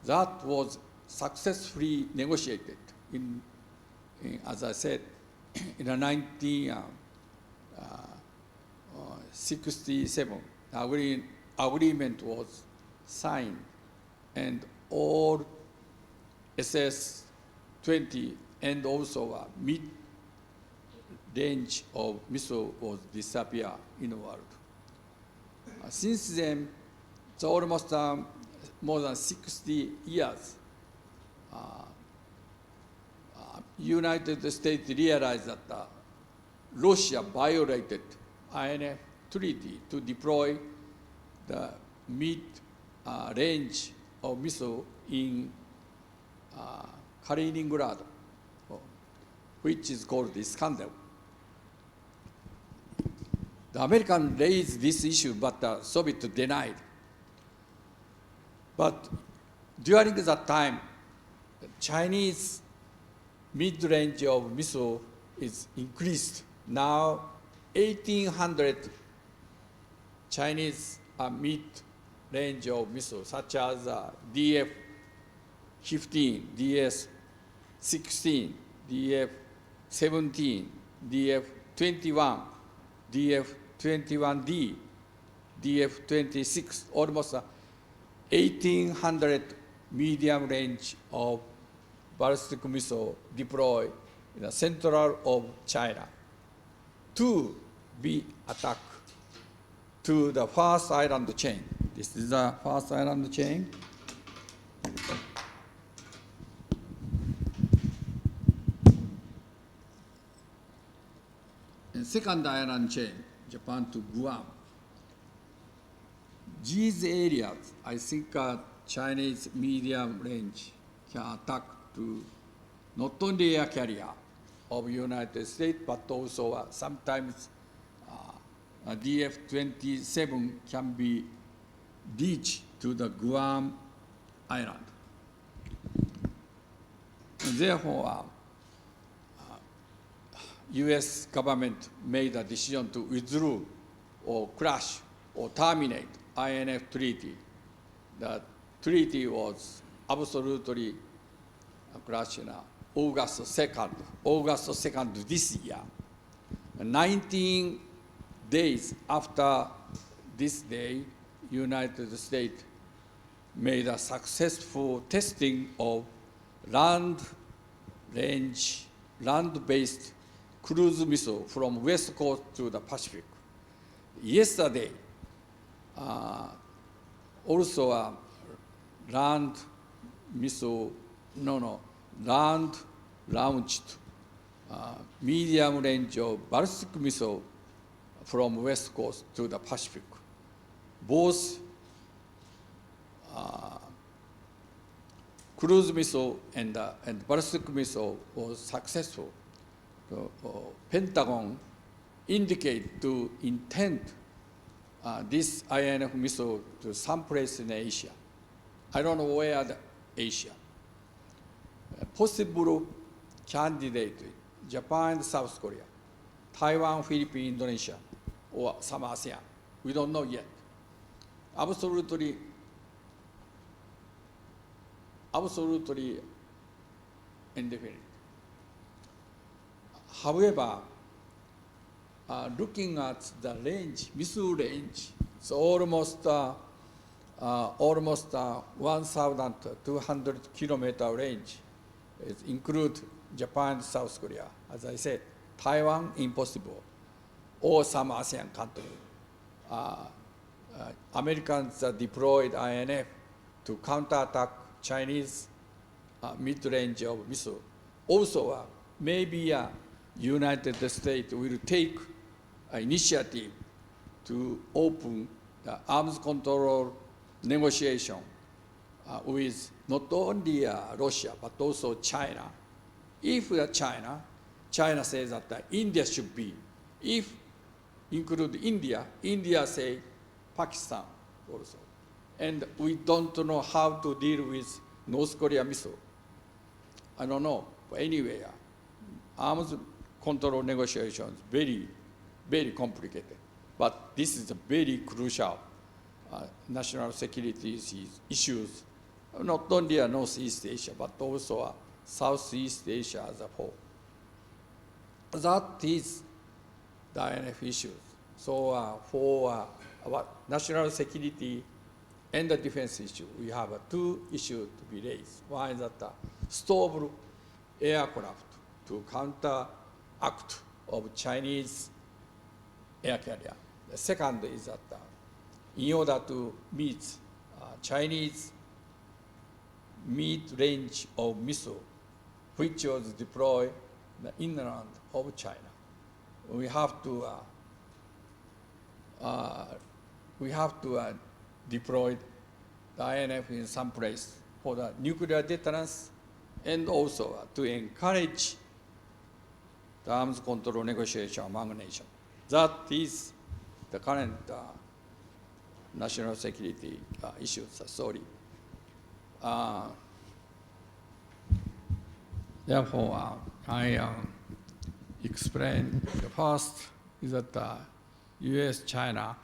That was successfully negotiated in as I said, in 1967, agreement was signed, and all SS-20 and also a mid-range of missile was disappear in the world. Since then, it's almost more than 60 years. United States realized that Russia violated INF treaty to deploy the mid-range of missile in Kaliningrad, which is called Iskander. The Americans raised this issue, but the Soviet denied. But during that time, the Chinese mid-range of missile is increased. Now, 1,800 Chinese mid-range of missiles, such as DF-15, DS-16, DF-17, DF-21, DF-21D, DF-26, almost 1,800 medium range of ballistic missile deployed in the central of China to be attacked to the first island chain. This is the first island chain. And second island chain, Japan to Guam. These areas, I think Chinese medium range can attack to not only air carrier of United States, but also sometimes DF-27 can be reached to the Guam Island. And therefore, U.S. government made a decision to withdraw or crash or terminate INF treaty. The treaty was absolutely crashed in August 2nd this year. 19 days after this day, United States made a successful testing of land-based cruise missile from West Coast to the Pacific. Yesterday, also a land launched medium range of ballistic missile from West Coast to the Pacific. Both cruise missile and ballistic missile was successful. So, Pentagon indicate to intend this INF missile to some place in Asia. I don't know where the Asia. Possible candidate, Japan and South Korea, Taiwan, Philippines, Indonesia, or some Asean. We don't know yet. Absolutely indefinite. However, looking at the range, missile range, it's almost 1,200 kilometer range. It includes Japan, South Korea. As I said, Taiwan, impossible, or some ASEAN country. Americans deployed INF to counterattack Chinese mid-range of missile. Also, maybe United States will take initiative to open the arms control negotiation with not only Russia, but also China. If China says that India should be, if include India, India say Pakistan also. And we don't know how to deal with North Korea missile. I don't know, but anyway, arms control negotiations very, very complicated. But this is a very crucial national security issues, not only Northeast Asia, but also Southeast Asia as a whole. That is the INF issues. So for our national security and the defense issue, we have two issues to be raised. One is that stop aircraft to counteract of Chinese air carrier. The second is that in order to meet Chinese mid-range of missile, which was deployed in the inland of China, we have to deploy the INF in some place for the nuclear deterrence and also to encourage the arms control negotiation among nations. That is the current national security issues. Sorry. Therefore, I explain the first is that U.S.-China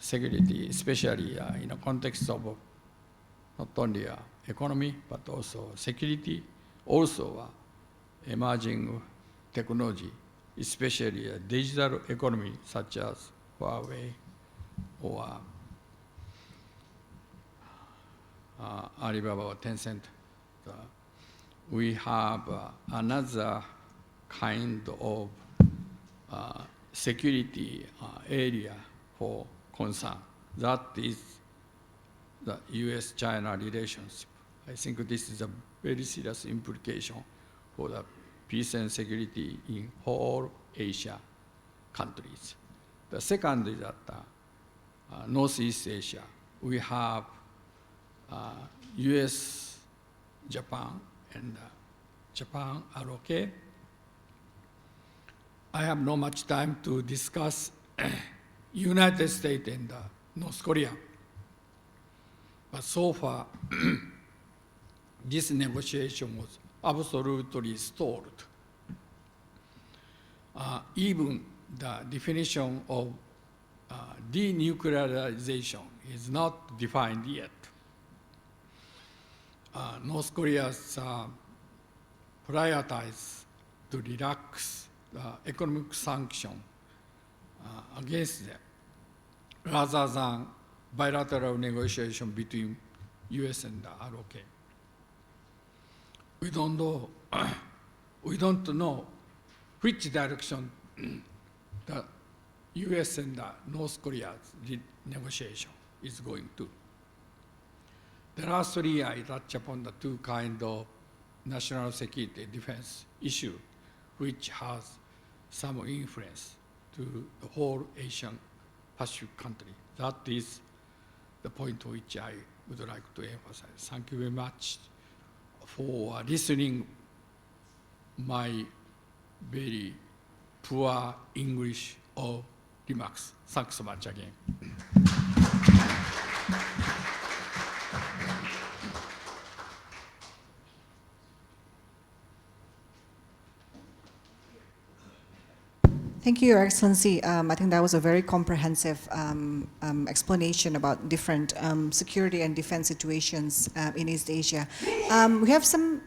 security, especially in the context of not only economy, but also security, also emerging technology, especially digital economy such as Huawei or Alibaba or Tencent. We have another kind of security area for concern. That is the U.S.-China relationship. I think this is a very serious implication for the peace and security in whole Asia countries. The second is that Northeast Asia, we have US, Japan, and Japan are okay. I have not much time to discuss United States and North Korea. But so far, this negotiation was absolutely stalled. Even the definition of denuclearization is not defined yet. North Korea's prioritize to relax economic sanction against them rather than bilateral negotiation between US and ROK. We don't know which direction the US and North Korea's negotiation is going to. The last 3 years, I touched upon the two kinds of national security defense issue, which has some influence to the whole Asian Pacific country. That is the point which I would like to emphasize. Thank you very much for listening my very poor English or remarks. Thanks so much again. Thank you, Your Excellency. I think that was a very comprehensive explanation about different security and defense situations in East Asia. We have some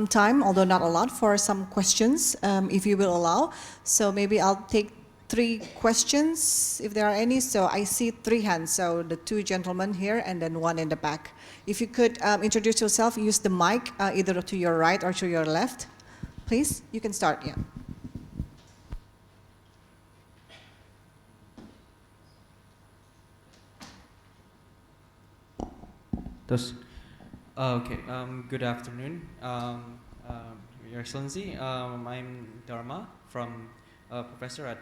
time, although not a lot, for some questions, if you will allow. So maybe I'll take 3 questions, if there are any. So I see 3 hands, so the 2 gentlemen here and then 1 in the back. If you could introduce yourself, use the mic either to your right or to your left. Please, you can start, yeah. Okay, good afternoon, Your Excellency. I'm Dharma, from professor at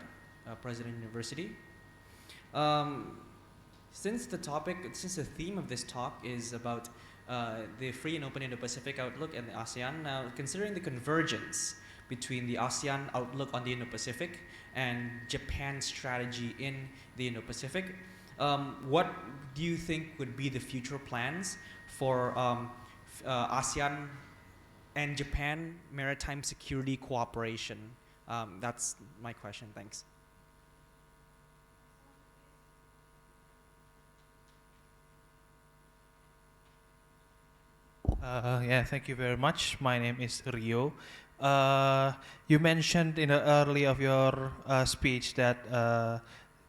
President University. Since the theme of this talk is about the free and open Indo-Pacific outlook and the ASEAN, now considering the convergence between the ASEAN outlook on the Indo-Pacific and Japan's strategy in the Indo-Pacific, what do you think would be the future plans for ASEAN and Japan maritime security cooperation? That's my question. Thanks. Yeah, thank you very much. My name is Rio. You mentioned in the early of your speech that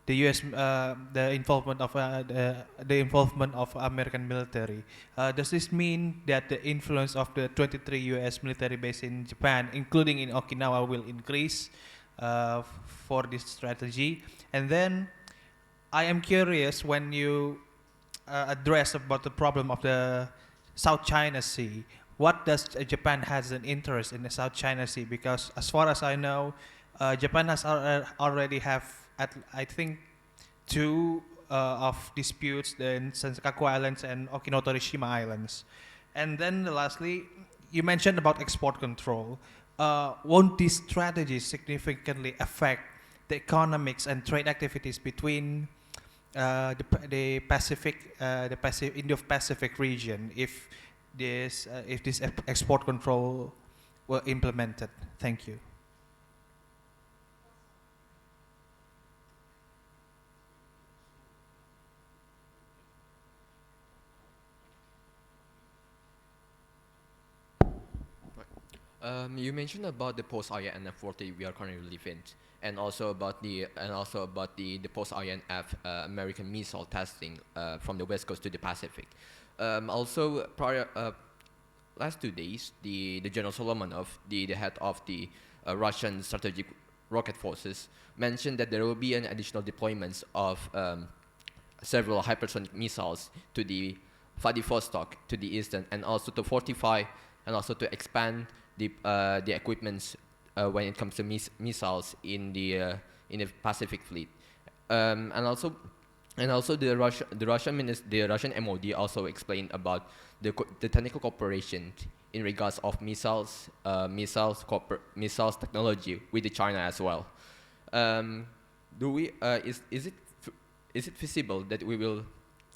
the U.S. The involvement of American military. Does this mean that the influence of the 23 U.S. military base in Japan, including in Okinawa, will increase for this strategy? And then I am curious, when you address about the problem of the South China Sea, what does Japan has an interest in the South China Sea? Because as far as I know, Japan has already have I think 2 of disputes in Senkaku Islands and Okinotorishima Islands. And then lastly, you mentioned about export control. Won't these strategies significantly affect the economics and trade activities between the Indo-Pacific region if this export control were implemented? Thank you. You mentioned about the post-INF world that we are currently living, and also about the post-INF American missile testing from the West Coast to the Pacific. Also, last 2 days, the General Solomonov, the head of the Russian strategic rocket forces, mentioned that there will be an additional deployments of several hypersonic missiles to the Vladivostok to the eastern, and also to fortify and also to expand the equipments when it comes to missiles in the Pacific Fleet, and also the Russian MOD also explained about the technical cooperation in regards of missiles technology with the China as well. Is it feasible that we will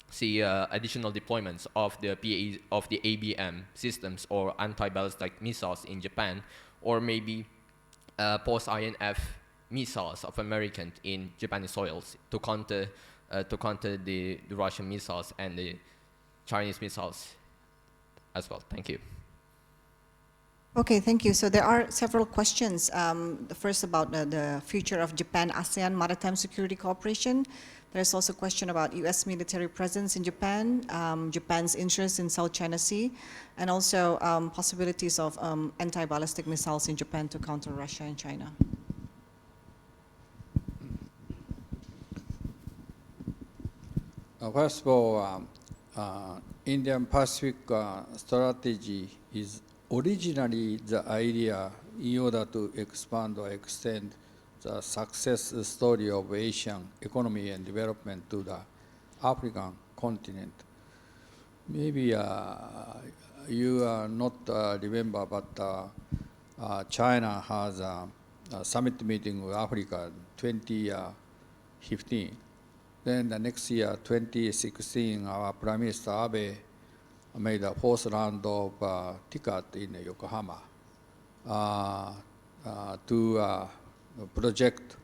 see additional deployments of the ABM systems or anti-ballistic missiles in Japan, or maybe post-INF missiles of American in Japanese soils to counter the Russian missiles and the Chinese missiles as well? Thank you. Okay, thank you. So there are several questions. The first about the future of Japan-ASEAN maritime security cooperation. There's also a question about U.S. military presence in Japan, Japan's interest in South China Sea, and also possibilities of anti-ballistic missiles in Japan to counter Russia and China. First of all, Indian Pacific strategy is originally the idea in order to expand or extend the success story of Asian economy and development to the African continent. Maybe you are not remember, but China has a summit meeting with Africa 2015. Then the next year, 2016, our Prime Minister Abe made a fourth round of ticket in Yokohama to project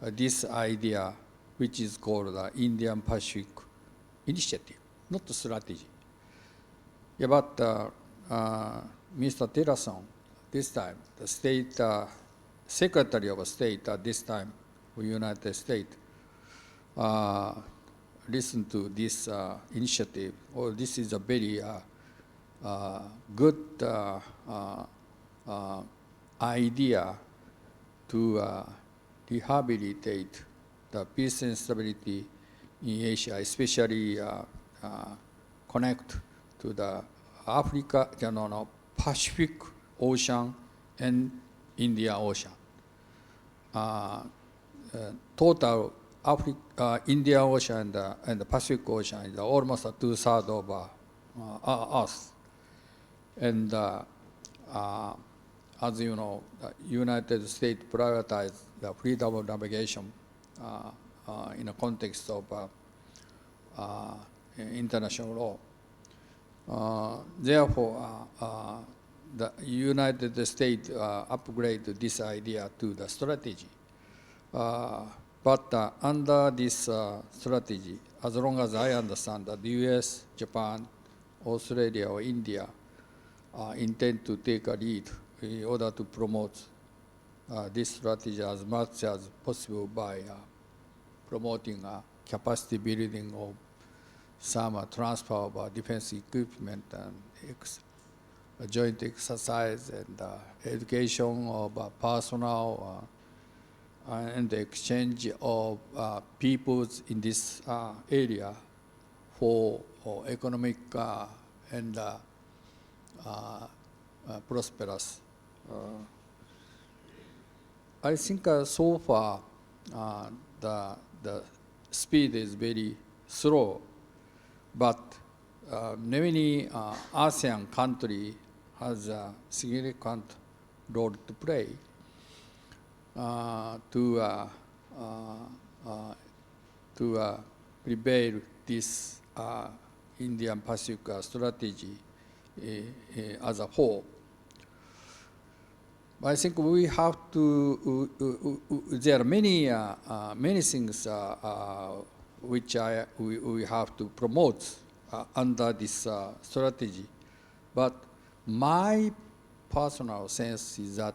this idea, which is called the Indian Pacific Initiative, not the strategy. Yeah, but Mr. Tillerson, this time, the State Secretary of State at this time for United States, listen to this initiative. Oh, this is a very good idea to rehabilitate the peace and stability in Asia, especially connect to the Pacific Ocean and Indian Ocean. Total Indian Ocean and the Pacific Ocean is almost 2/3 of Earth. And as you know, the United States prioritized the freedom of navigation in the context of international law. Therefore, the United States upgraded this idea to the strategy. But under this strategy, as long as I understand that the US, Japan, Australia, or India intend to take a lead in order to promote this strategy as much as possible by promoting capacity building of some transfer of defense equipment and joint exercise and education of personnel and the exchange of peoples in this area for economic and prosperous. I think so far the speed is very slow, but many ASEAN country has a significant role to play to prevail this Indian Pacific strategy as a whole. I think we have to. There are many things which we have to promote under this strategy, but my personal sense is that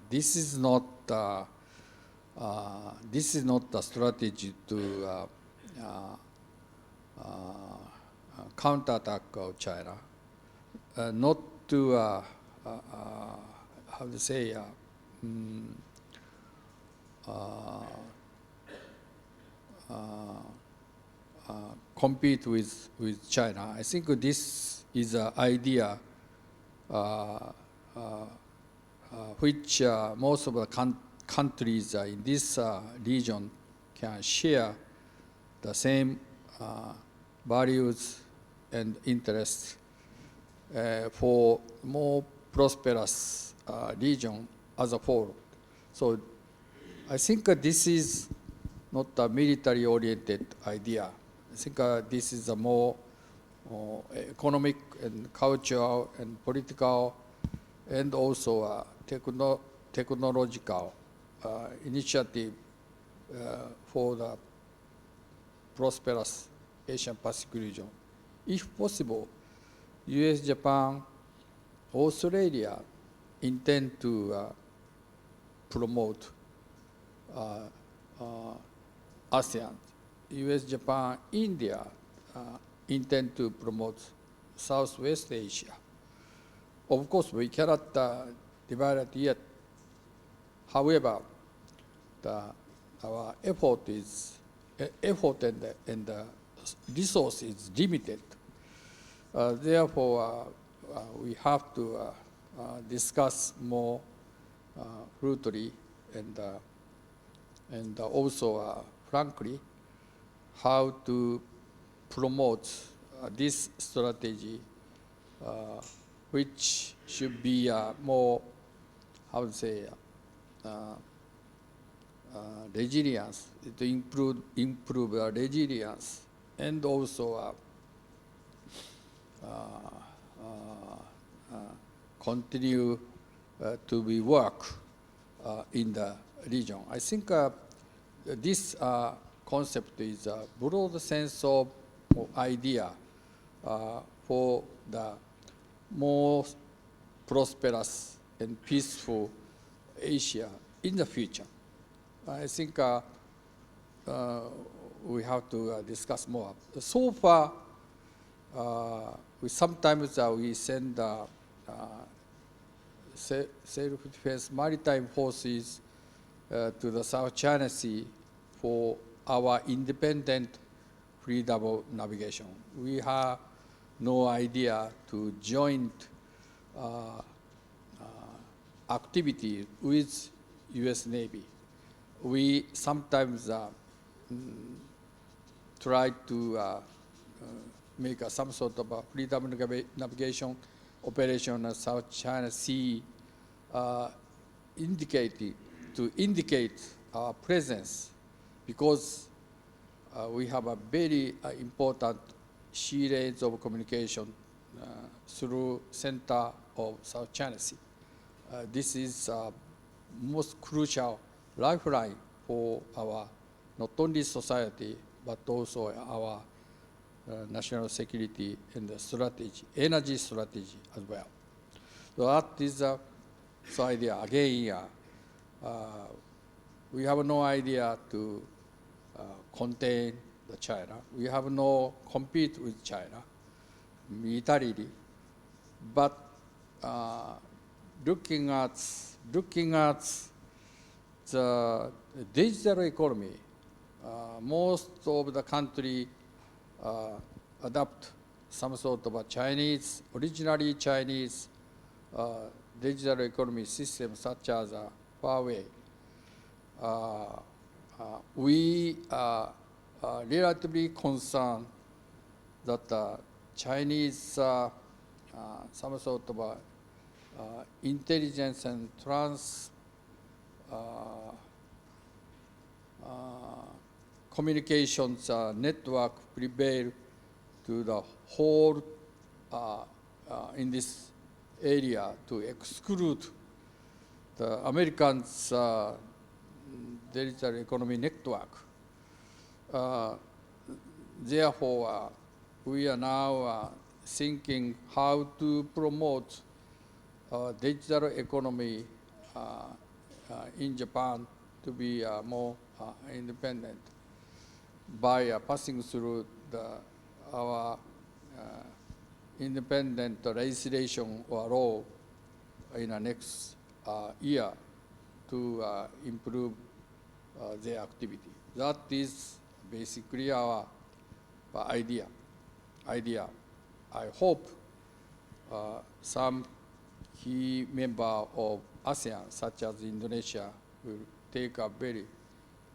this is not the strategy to counterattack China, not to how to say compete with China. I think this is an idea which most of the countries in this region can share the same values and interests for more prosperous region as a whole. So I think this is not a military-oriented idea. I think this is a more economic and cultural and political and also technological initiative for the prosperous Asian Pacific region. If possible, US, Japan, Australia intend to promote ASEAN. US, Japan, India intend to promote Southwest Asia. Of course, we cannot divide it yet. However, our effort and the resource is limited. Therefore, we have to discuss more fruitfully and also, frankly, how to promote this strategy, which should be more, how to say, resilience, to improve resilience, and also continue to be work in the region. I think this concept is a broad sense of idea for the more prosperous and peaceful Asia in the future. I think we have to discuss more. So far, sometimes we send self-defense maritime forces to the South China Sea for our independent freedom of navigation. We have no idea to joint activity with U.S. Navy. We sometimes try to make some sort of a freedom navigation operation in the South China Sea, to indicate our presence, because we have a very important sea lanes of communication through center of South China Sea. This is most crucial lifeline for our not only society but also our national security and the strategy, energy strategy as well. So that is the idea. Again, we have no idea to contain the China. We have no compete with China militarily, but looking at the digital economy, most of the country adopt some sort of a originally Chinese digital economy system such as Huawei. We are relatively concerned that Chinese some sort of intelligence and communications network prevail to the whole in this area to exclude the Americans' digital economy network. Therefore, we are now thinking how to promote digital economy in Japan to be more independent by passing through our independent legislation or law in the next year to improve their activity. That is basically our idea. I hope some key member of ASEAN, such as Indonesia, will take a very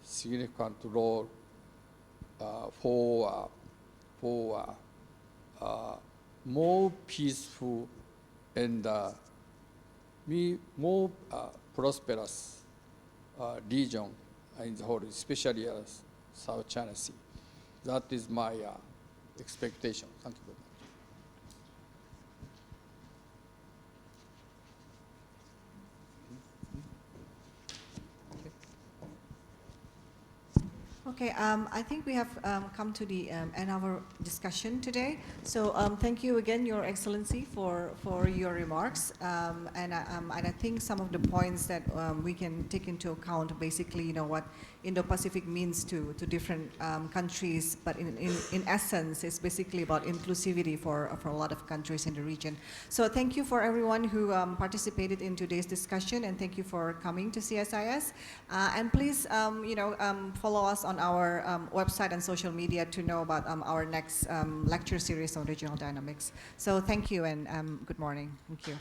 significant role for more peaceful and more prosperous region in the whole, especially South China Sea. That is my expectation. Thank you very much. Okay, I think we have come to the end of our discussion today. So thank you again, Your Excellency, for your remarks. And I think some of the points that we can take into account, basically, you know, what Indo-Pacific means to different countries, but in essence, it's basically about inclusivity for a lot of countries in the region. So thank you for everyone who participated in today's discussion, and thank you for coming to CSIS. And please, you know, follow us on our website and social media to know about our next lecture series on regional dynamics. So thank you and good morning. Thank you.